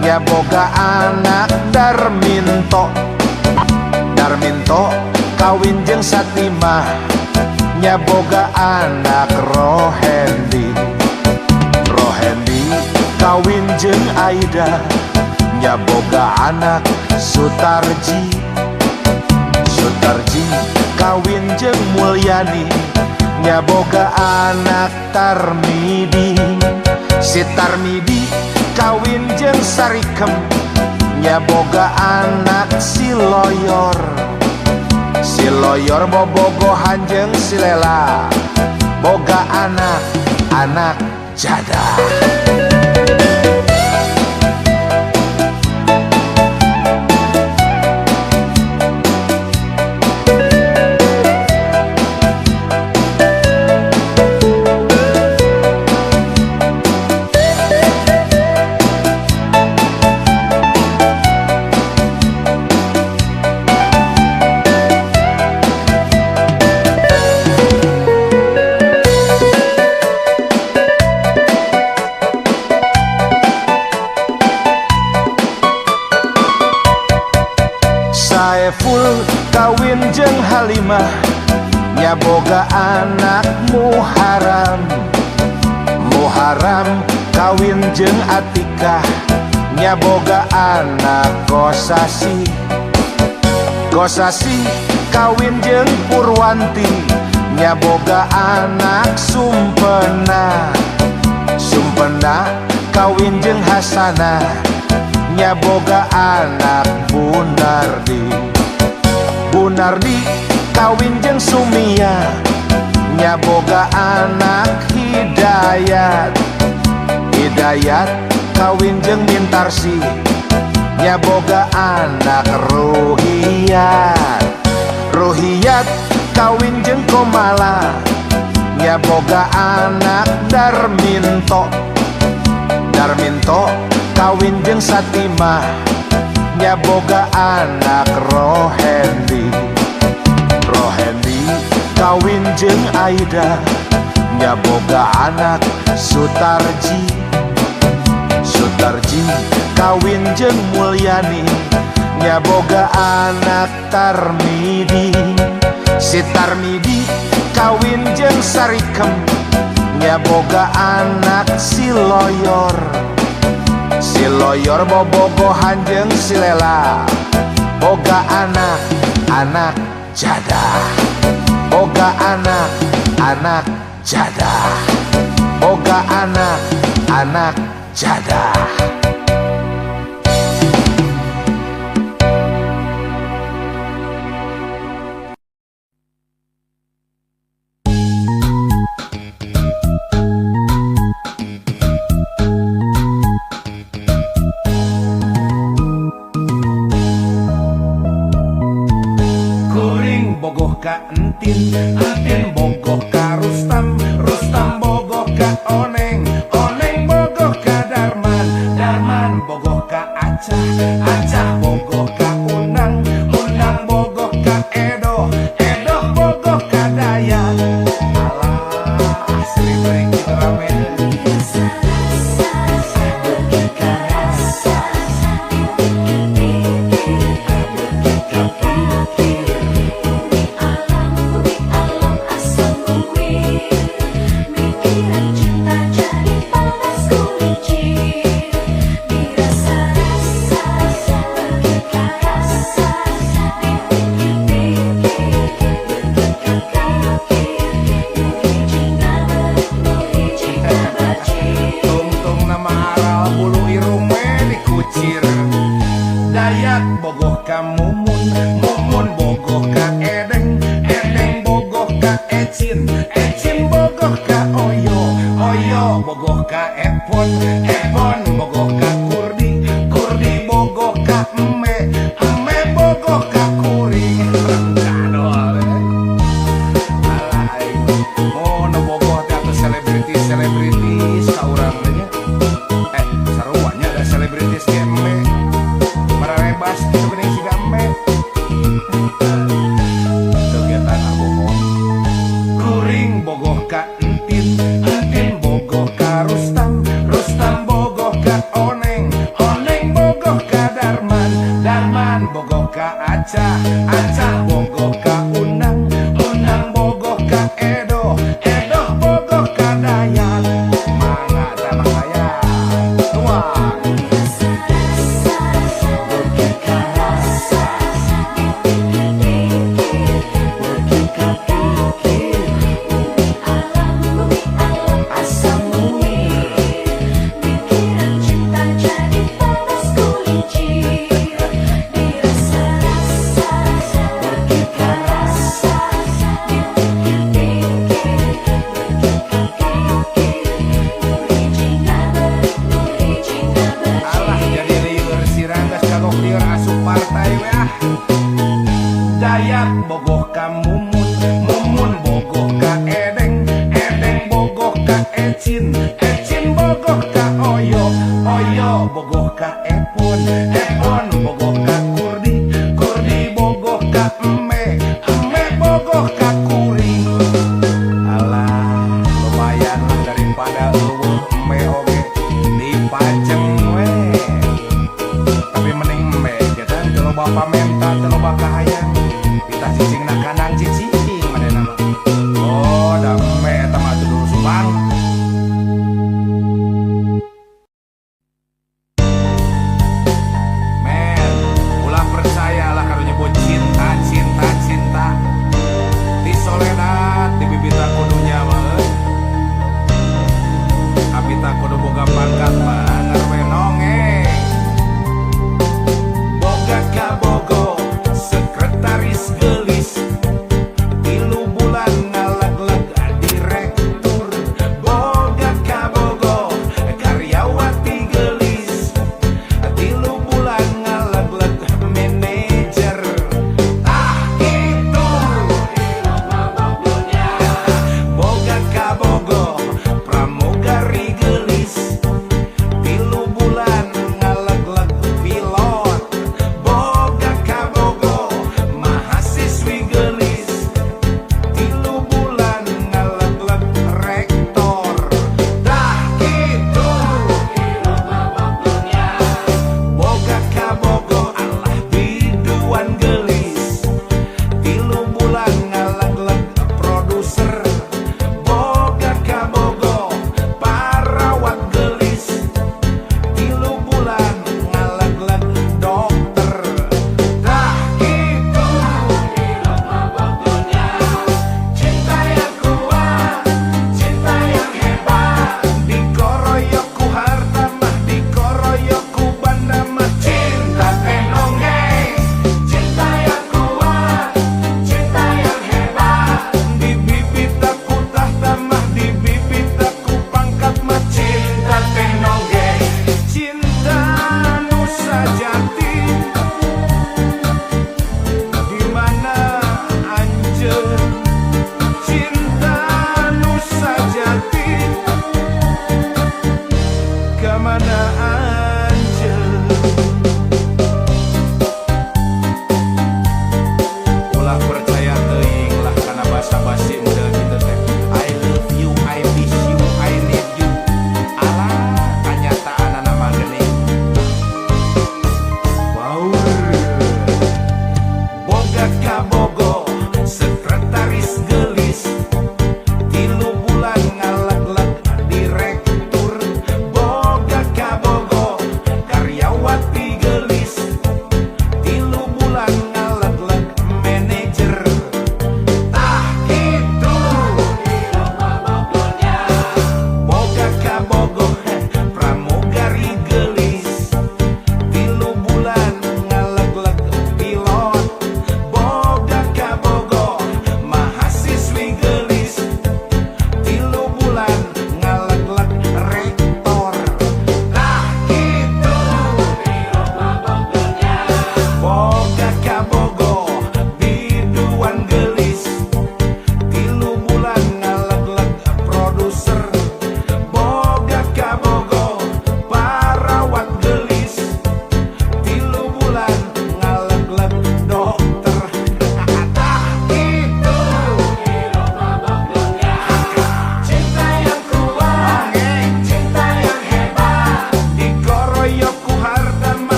nyaboga anak Darminto Darminto kawin jeung Satimah nyaboga anak Rohendi Rohendi kawin jeung Aida nyaboga anak Sutarji Sutarji kawin jeung Mulyani nyaboga anak Tarmidi Si Tarmidi kawin jeung Sarikem nyaboga anak Siloyor Siloyor bobogohan jeung Silela boga anak jadah Saeful kawin jeung Halimah nyaboga anak Muharam Muharam kawin jeung Atikah nyaboga anak Kosasi Kosasi kawin jeung Purwanti nyaboga anak Sumpena Sumpena kawin jeung Hasanah nyaboga anak Bunardi Bunardi kawin jeung Sumia nyaboga anak Hidayat Hidayat kawin jeung Mintarsi nyaboga anak Ruhiyat Ruhiyat kawin jeung Komala nyaboga anak Darminto Darminto kawin jeung Satimah nyaboga anak Rohendi Rohendi kawin jeung Aida nyaboga anak Sutarji Sutarji kawin jeung Mulyani nyaboga anak Tarmidi Si Tarmidi kawin jeung Sarikem nyaboga anak Siloyor Siloyor bobogohan jeung Silela boga anak jadah boga anak jadah boga anak jadah bogoh ka entin, entin bogoh ka Rustam, Rustam Darman bogoh ka Acah, Acah bogoh ka Unang, Unang bogoh ka Edo, Edo bogoh ka Dayak. Alah, sering beri kita rame. Tungtung nama aral bulu irungme dikucir. Dayak bogoh ka Mumun, Mumun bogoh ka Edeng, Edeng bogoh ka Ecin, Ecin bogoh ka Oyo, Oyo bogoh ka Epon, Epon bogoh ka Kurdi, Kurdi bogoh ka Eme, Eme bogoh ka Kuring. Oh, no bogoh atau selebritis saurang nya. Sarua ada selebritis gembe. Para rebas itu bening si gambe. Kegiatan bogoh. Kuring bogoh ka Entin, Entin bogoh ka Rustam, Rustam bogoh ka Oneng, Oneng bogoh ka Darman, Darman bogoh ka Acah, Acah bogoh ka Unang, Unang bogoh ka Edo, Edo bogoh ka Dayak. Mangga sama saya tuang. Alah jadi liur siranggas kagok liur asup partai weh. Dayak bogoh ka Mumun, Mumun bogoh ka Edeng, Edeng bogoh ka Ecin, Ecin bogoh ka Oyo, Oyo bogoh ka Epon, Epon bogoh ka Kurdi, Kurdi bogoh ka Eme, Eme bogoh ka Kuring. Alah lumayan lah daripada eueuh Eme oge dipajeng weh. Tapi mending Eme kita kalau bapak mental kalau bapak hayang kita cicing nak kanang cicing manehna mah. Oh da Eme eta mah teu dulu subang. Men, ulah percayalah karo nyebut cinta, cinta, cinta. Di soledad di bibita kudunya mah. Abita kudu boga pangkat mah ngarwe nongeng. Boga ka bogo,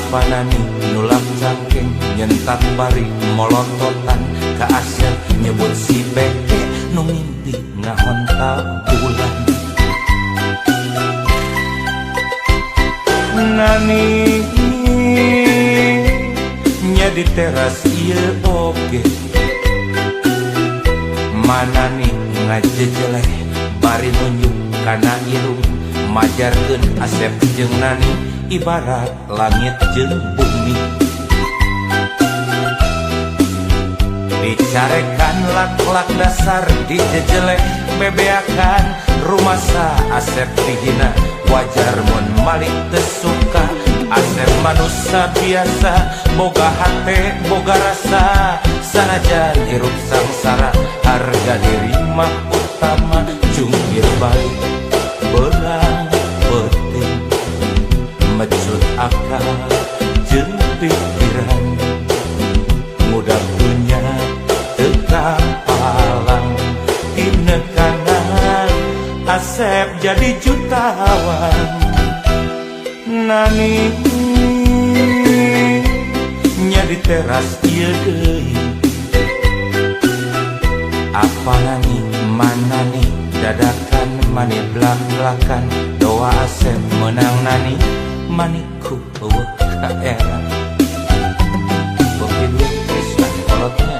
Apa nani nulak cangkeng nyentak bari molototan ka Asep nyebut si beke nu mimpi ngahontal bulan. Nani nya di teras ieu oge mana nih ngajejeleh bari nunjuk kana irung majarkeun Asep jeung Nani ibarat langit jeung bumi. Dicarekan lak-lak dasar dijejeleh bebeakan rumasa Asep dihina wajar mun malik teu suka. Asep manusia biasa boga hate boga rasa sanajan hirup sangsara harga diri mah utama jungkir balik berang penting mecut akal jeung pikiran mudah punya tetap palang tina kanan Asep jadi jutawan. Nani nya di teras ieu deui apa nani mana nih dadakan mani belak-belakan doa Asep menang Nani maniku eueuh ka era bagi duit Krisna kolotnya.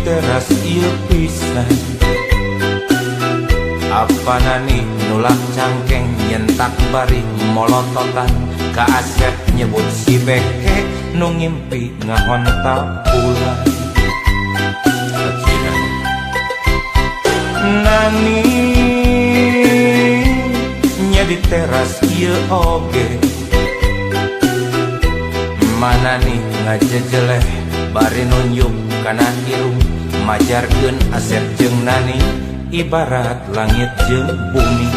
Teras ieu pisan apa nani nulak cangkeng nyentak bari molototan ka Asep nyebut si beke nu ngimpi ngahontal bulan. Nani nya di teras ieu oge mana nih ngajejeleh bari nunjuk kana irung majarkeun Asep jeung Nani ibarat langit jeung bumi.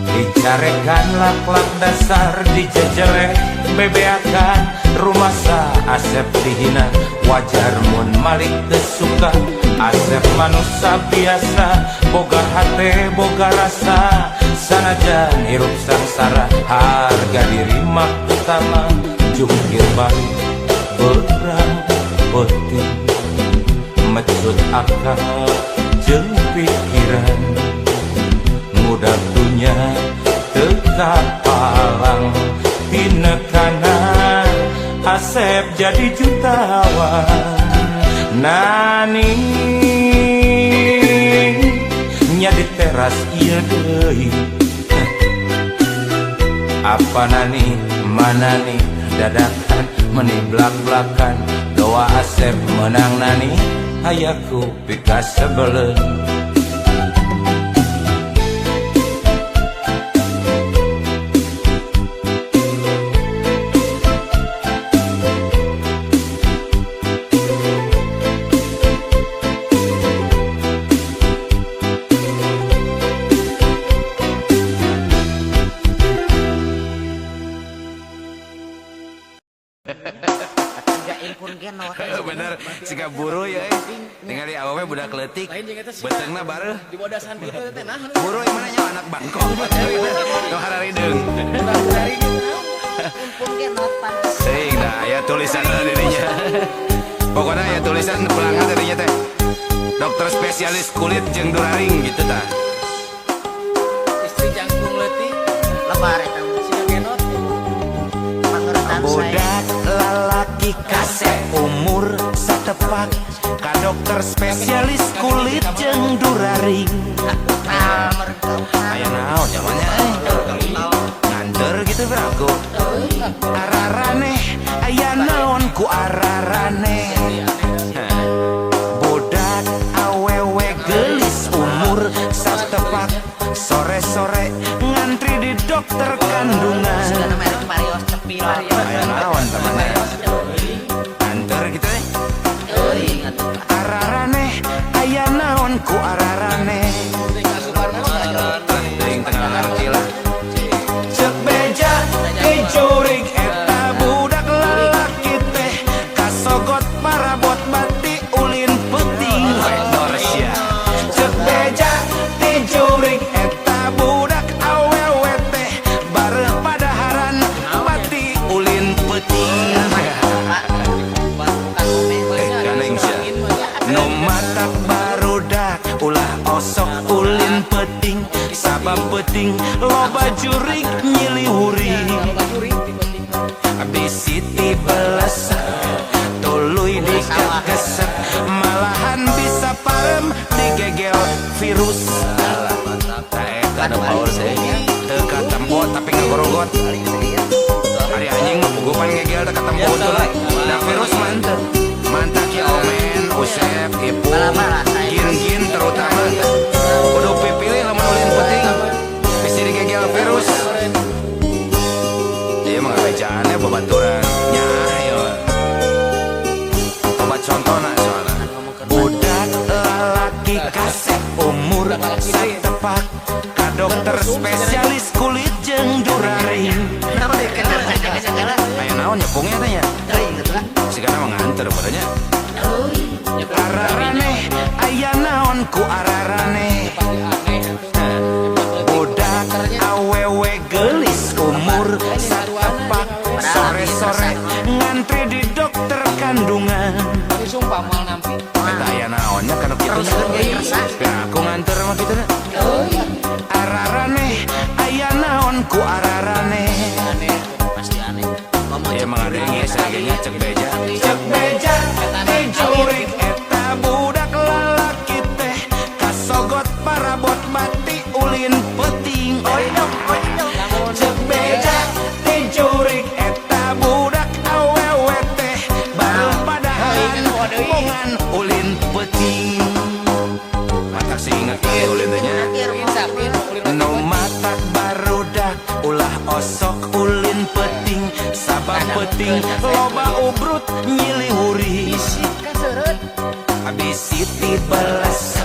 Dicarekan lak-lak dasar dijejeleh bebeakan rumasa Asep dihina wajar mun malik teu suka. Asep manusia biasa boga hate boga rasa sanajan hirup sangsara harga diri mah utama jungkir balik berang penting mecut akal jeung pikiran mudah dunya tetap palang tina kanan Asep jadi jutawan. Nani nya di teras ieu deui apa nani mana nih dadakan meni blak-blakan doa Asep menang Nani hayaku pika sebelen. Bener, siga buru ya ningali awewe budak leutik beteungna bareuh Dibodasan kitu teh nah. buru yang mana nyawa anak bangkok nu hararideung Impun ge not pantes. sing da aya tulisan dirinya pokoknya aya tulisan pelanggan dirinya teh dokter spesialis kulit jeung duraring gitu tah. Istri jangkung leutik Lebar eta siga genot. pangeran saya. Budak lalaki kasep umur satepak ka dokter spesialis kulit jeung duraring. Aya naon namanya nganter gitu beraku ararane aya naon ku ararane dokter kandungan. Sudah nama itu Marios Cepil. Aya naon temannya? Antar kita ararane aya naon ku ararane. Teuing tengah ngarti lah. Cek beja dijurig eta budak lalaki teh kasogot marabot bati ulin peuting wedor sia. Cek beja dijurig eta budak awewe teh bareuh padaharan bati ulin peuting. Ganeng sia. Nu matak barudak ulah osok ulin peuting sabab peuting loba jurig nyiliwuri. Bisi ti beles tuluy dikegesek malahan bisa parem digegel virus. Eta nu paur teh teu katempo tapi ngagorogot. Ari anjing mah pugupan ngegel teu katempo teh. Da virus mantep. Mantak ya omen, usep, ipu, gin terutama. Kudu pipilih lamun ulin peuting. Bisi digegel virus. Ieu mah ngabejaannya babaturan. Nya ayo. Obat contohna soalna. Budak lalaki kasep umur satepak ka dokter spesialis kulit jeung duraring. Aya naon nyepungnya teh nya? Sigana mah nganter padanya. Ararane aya naon ku ararane. Budak awewe geulis umur satepak sore-sore ngantri di dokter kandungan. Sumpah moal nampi. Eta aya naonnya kana kitu. Aku nganter mah kitu na. Ararane aya naon ku ararane. Aneh, pasti aneh. Ya mengadengi sagenya cek beja. Cek beja dijurig eta budak lalaki teh kasogot parabot bati ulin peuting. Cek beja dijurig eta budak awewe teh bareuh padahan mongan ulin peuting. Matak singet ieu ulin teh nya. Nu matak barudak ulah osok ulin peuting sabab peuting loba ubrut nyiliwuri. Bisi ti beles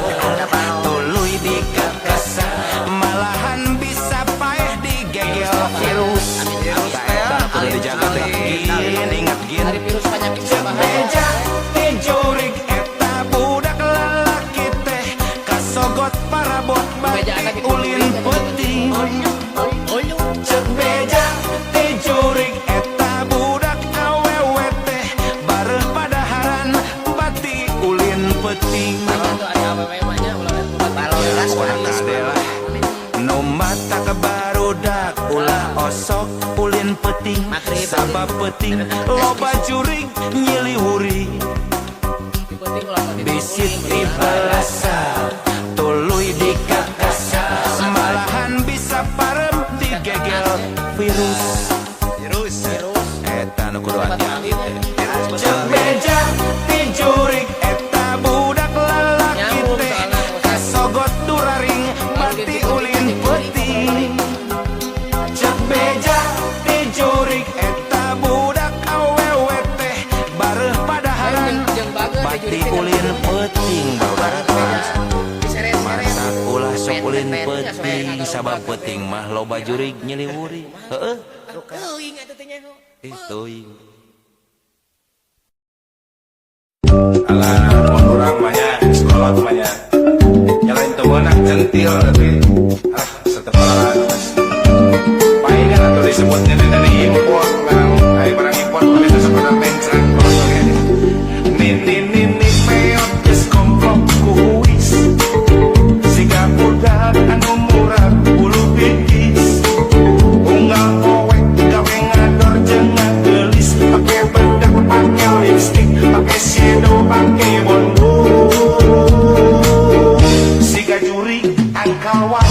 tuluy dikekesak malahan bisa paeh digegel virus. Eta kudu dijaga teh gin ingat gin. Cek beja dijurig eta budak lalaki teh kasogot parabot bati ulin peuting. Cek beja dijurig eta budak awewe teh bareuh padaharan bati ulin peuting. Nu matak barudak ulah osok ulin peuting sabab peuting loba jurig nyiliwuri. Bisi ti balasa tuluy dikekesak malahan bisa parem digegel virus. Eta nu kudu hati-hati teh. Cek beja dijurig eta budak lalaki teh kasogot duraring mati ulin peuting. Cek beja dijurig eta budak awewe teh bareuh padaharan bati ulin peuting barudak. Masak ulah sok ulin peuting sabab peuting mah loba jurig nyiliwuri. Heueuh. Teuing. Alah, orang banyak sekolah banyak. Nyalain tuh anak centil tapi setepalan. Palingan atau disebutnya dari impor, kayak barang impor bisa sekedar mencang kosongnya. Nini meot geus komplok kuis. Siga budak anu murah bulu bikis. Unggal poek gawe ngador jeung ngagelis, pake bedak pake lipstick, pake shadow pake bondo. Siga juri angkal wau.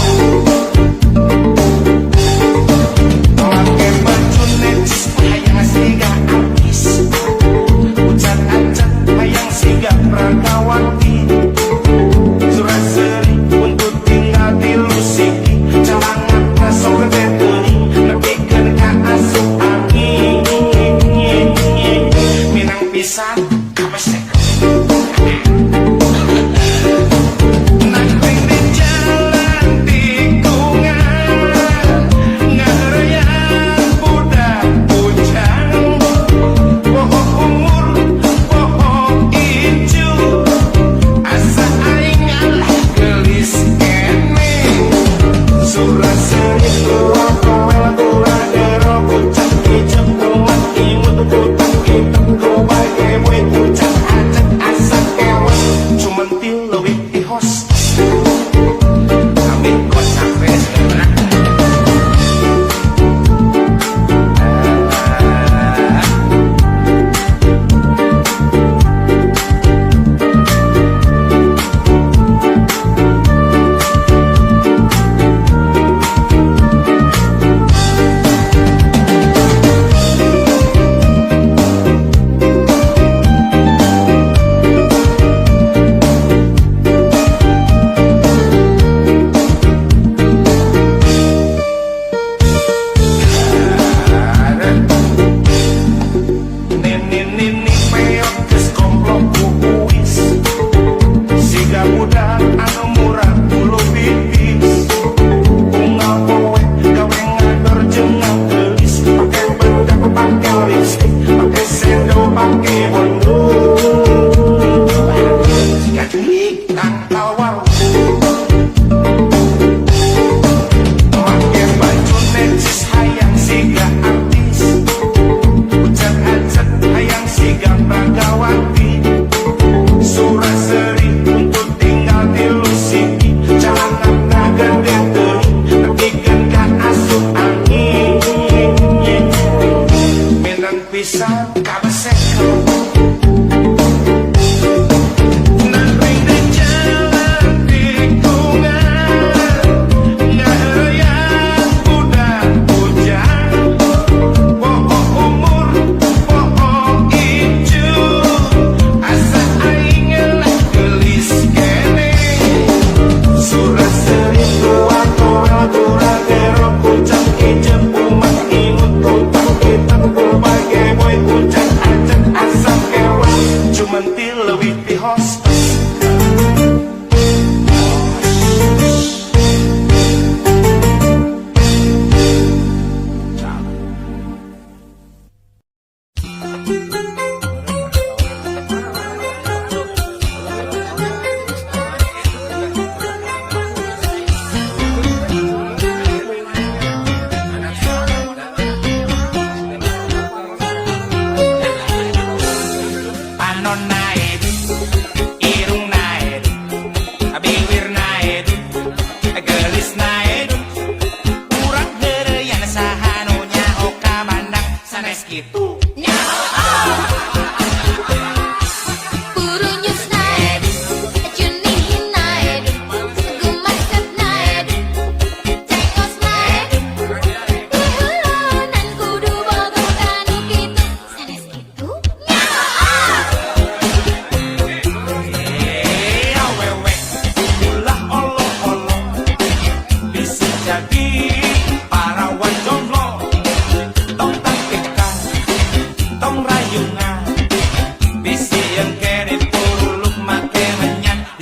pisan kabesek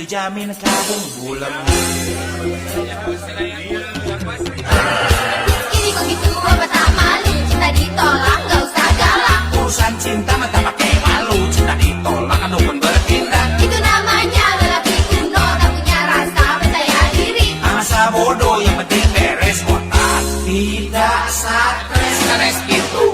dijamin kabung bulan. Ini kok gitu apa tak malu, cinta ditolak gak usah galak. Urusan cinta mah tak pakai malu, cinta ditolak kan dukun bertindak. Itu namanya lelaki kuno, tak punya rasa percaya diri. Masa bodoh yang penting beres otak, tidak stres stres gitu.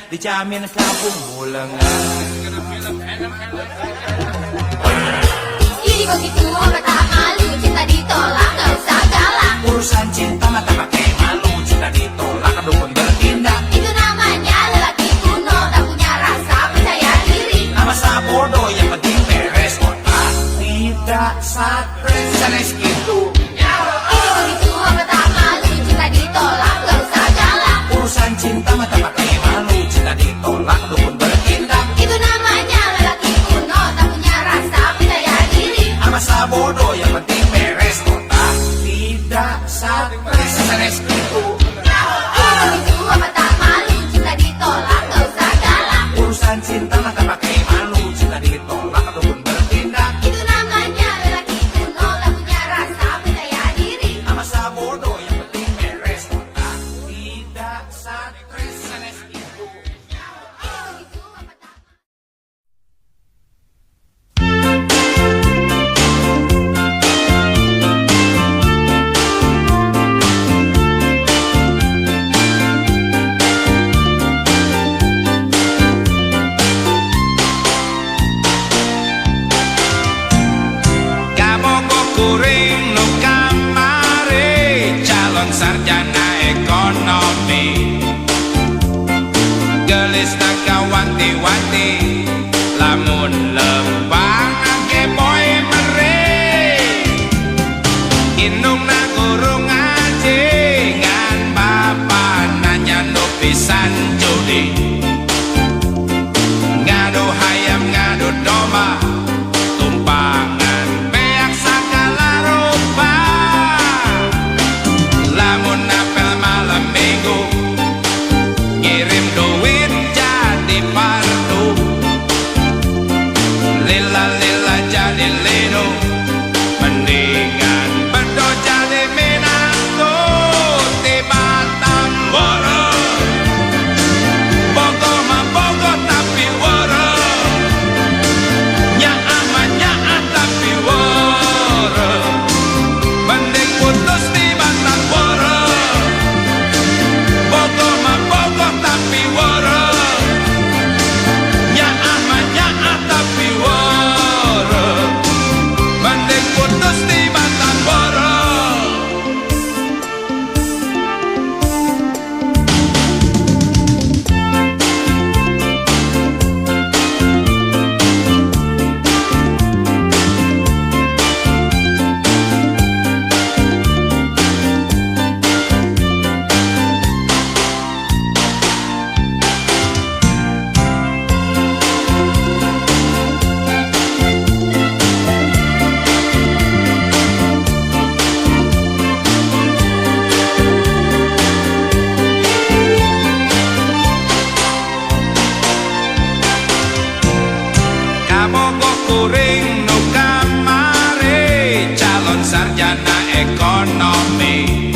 Dijamin kabung bulangan. Ini kok gitu apa tak malu, cinta ditolak gak usah galak. Urusan cinta mah tak pakai malu, cinta ditolak kan dukun bertindak. Itu namanya lelaki kuno, tak punya rasa percaya diri. Masa bodoh yang penting beres otak, tidak stres stres gitu. Ini kok gitu apa tak malu, cinta ditolak gak usah galak. Urusan cinta mah tak pakai malu, cinta ditolak dukun bertindak. Itu namanya lelaki kuno, tak punya rasa percaya diri. Masa bodoh yang penting beres Indung na guru ngaji ngan bapak nanya no pisan judi ngadu hayam ngadu domba tumpangan beak segala rupa lamun apel malam minggu ngirim duit jadi pardu lila lila jadi lino mendingan bedo jadi minangku di Batam Woro Bogo mah bogo tapi woro nyaah mah nyaah tapi woro mending putus di Batam Woro Bogo mah bogo tapi woro nyaah mah nyaah tapi woro mending putus di Batam Woro. Kabogo kuring nu kamari calon sarjana ekonomi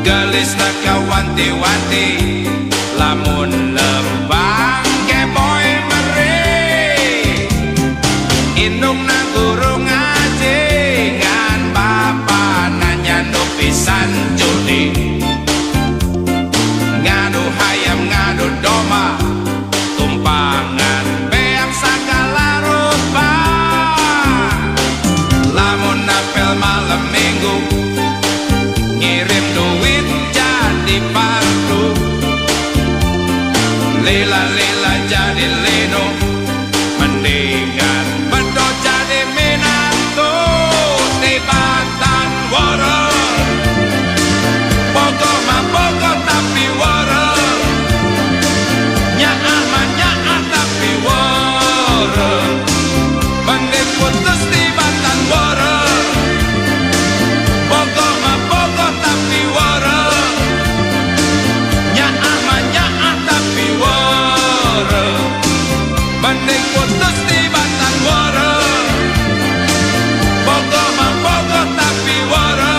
gelis na kawanti-wanti lamun lembang ke boy meri indung na guru ngaji ngan bapak nanya nu pisan judi ngadu hayam ngadu domba tumpangan beak segala rupa lamun apel malam minggu ngirim duit jadi pardu lila lila jadi lino mendingan bedo jadi minangku di Batam Woro Bogo mah bogo tapi woro nyaah mah nyaah tapi woro mending putus di Batam Woro Bogo mah bogo tapi woro nyaah mah nyaah tapi woro mending putus di Batam Woro Bogo mah bogo tapi woro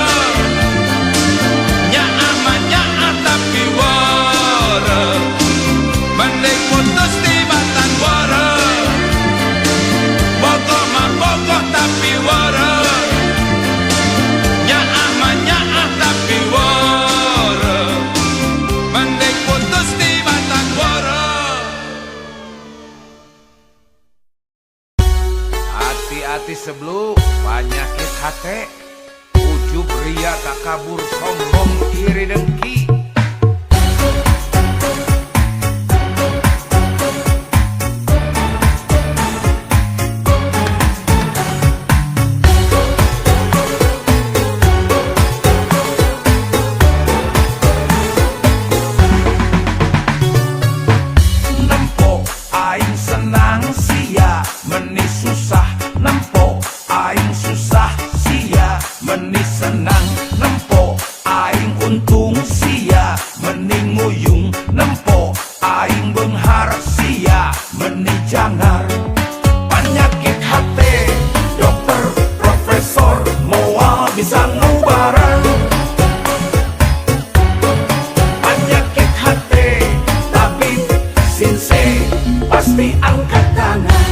nyaah mah nyaah tapi woro mending putus di Batam Woro Bogo mah bogo tapi woro nyaah mah nyaah tapi woro mending putus di Batam Woro. Hati-hati sebelum penyakit hati ujub ria takabur sombong iri dengki nempo aing senang sia meni susah nempo aing susah sia meni senang nempo aing untung sia meni nguyung nempo aing benghar sia meni jangar penyakit hati dokter profesor moal bisa ngubaran penyakit hati tabib sinse pasti angkat tangan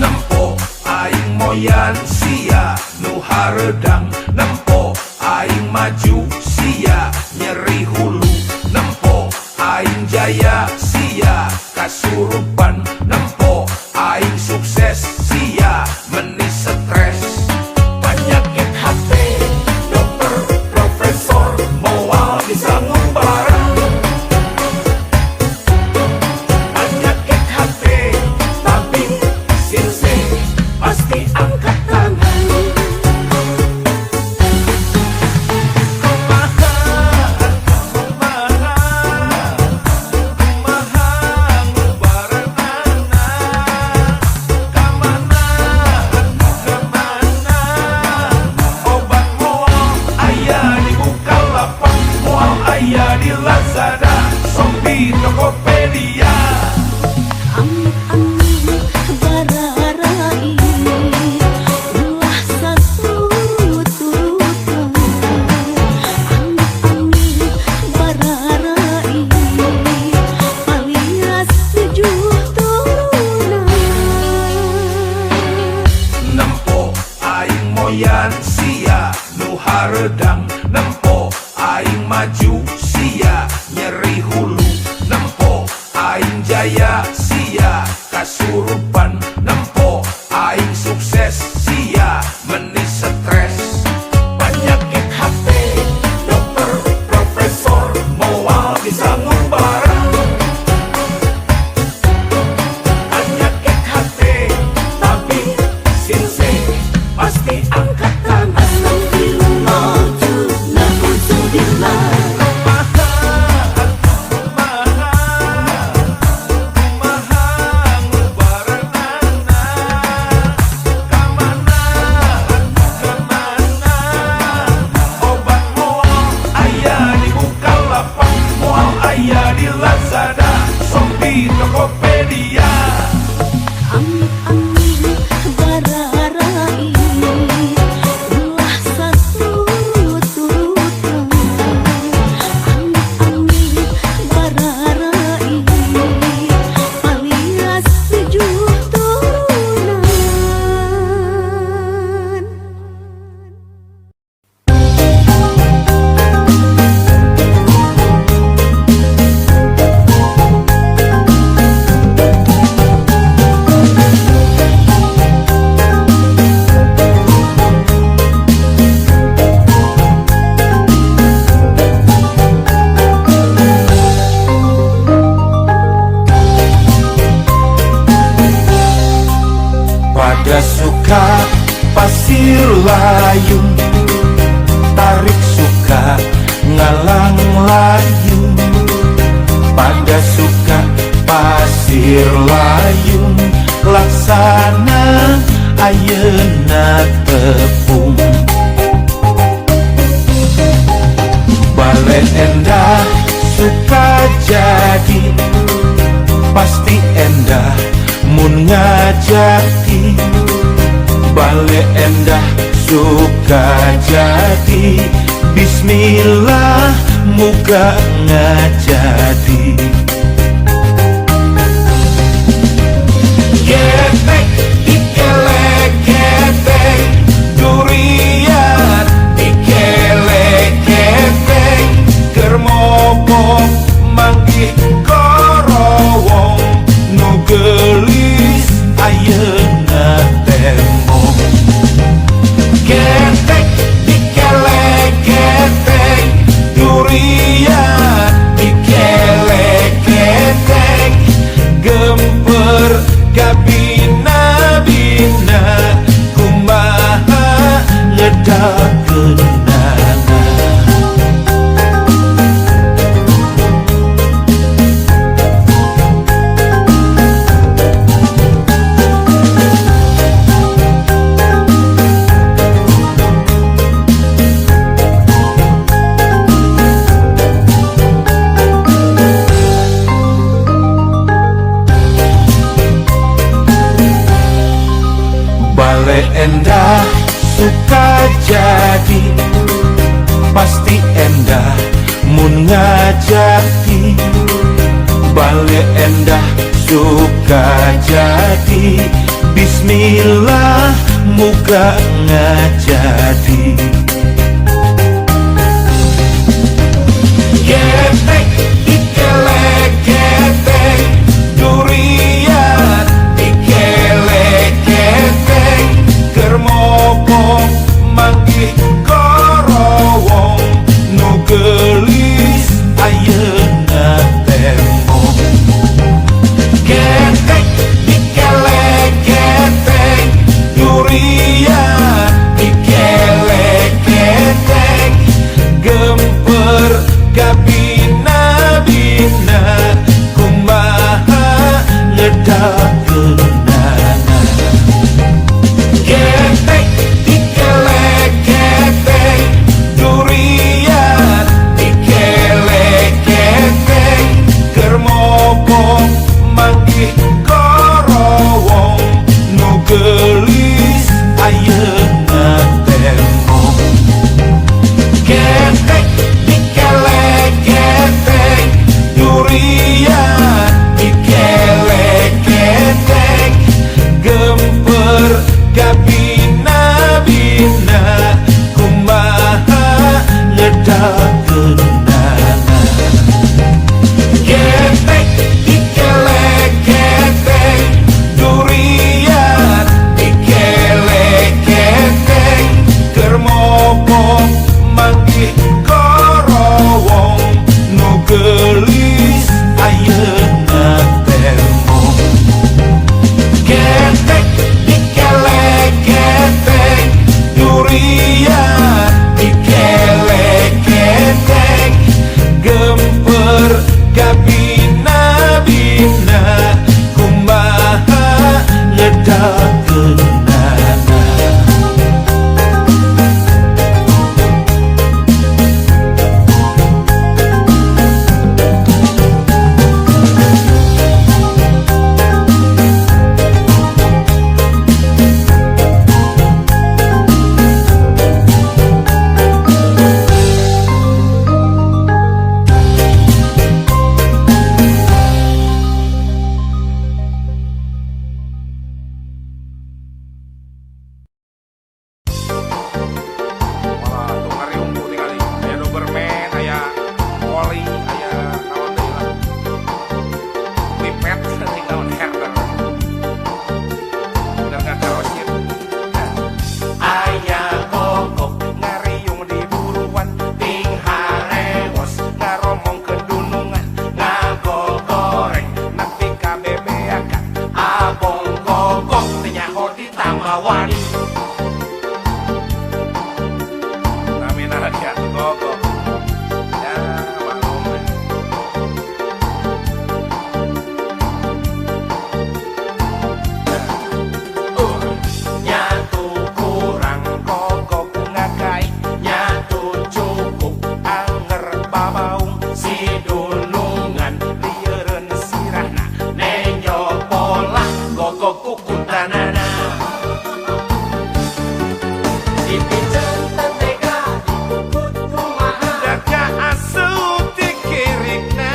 nempo aing moyan sia nu haredang nempo aing maju sia nyeri hulu nempo aing jaya sia kasurupan nempo aing sukses sia meni stres penyakit hati dokter profesor moal bisa ngubaran Tokopedia. Amit-amit bararai ulah saturutan. Amit-amit bararai alias 7 turunan. Nempo aing moyan sia nu hareudang, nempo aing maju sia nyeri hulu, nempo aing jaya sia kasurupan, nempo aing sukses sia meni stres. Penyakit HP, dokter, profesor, moal bisa ngubarang. Penyakit HP, tapi sinse pasti angkat tangan. Di Lazada, Shopee, Tokopedia. Amit-amit bararai ulah saturutan. Amit-amit bararai alias 7 turunan. Pada suka pasir layung, tarik suka ngalang layung. Pada suka pasir layung, laksana ayeuna tepung. Bale endah suka jadi, pasti endah mun ngajaki. Bale endah suka jadi, bismillah muga ngajadi. Getek dikelek getek, durian dikelek getek, kermobong manggih korowong, nu gelis ayeuna temong. Getek dikelek getek, durian dikelek getek, gemper gabina-bina, kumaha ngedakeunana. Bale endah suka jadi, pasti endah mun ngajaki. Bale endah suka jadi, bismillah muga ngajadi. Getek dikelek getek, durian dikelek getek, kermobong manggih korowong, nu gelis ayeuna temong. Getek dikelek getek, durian dikelek getek, gemper gabina-bina, kumaha ngedakeunana. Getek dikelek getek, durian dikelek getek, kermo manggih korowong nu gelis ayeuna temong ketek dikelek ketek durian dikelek ketek gemper gabina-bina kumaha ngedakeunna ketek dikelek ketek durian dikelek ketek keur mopong manggih korowong nu gelis ayeuna temong ketek dikelek ketek durian dikelek ketek gemper gabina-bina kumaha ngedakeunna Wah, tuh ngariung tuh tinggali. Aya Doberman, aya Collie, aya naon deui lah. Pipet tinggal naon herder. Udah enggak karosin. aya kokok Ngariung di buruan, ting harewos ngaromong kedunungan ngagogoreng nepi ka bebeakan. abong kokok nyaho ditambah wani Namina ya gogo. Ya, maklum. nyatu kurang Kokok ngakai, nyatu cukup anger babaung, si dunungan lieureun sirahna. nenyo pola kokok kukutanana dipijen tetega dikukut kumaha Daka asuh ti kirikna,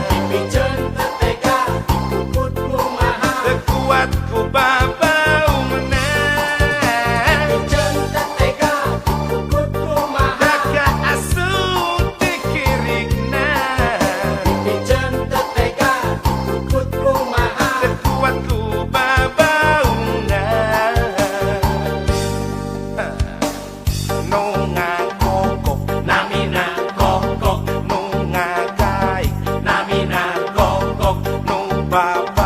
dipijen tetega dikukut kumaha teu kuat ku babaungna. dipijen tetega dikukut kumaha Daka asuh ti kirikna, dipijen tetega dikukut kumaha teu kuat ku babaungna. Nu ngakokok, namina kokok nu ngagaik, namina kokok nu baba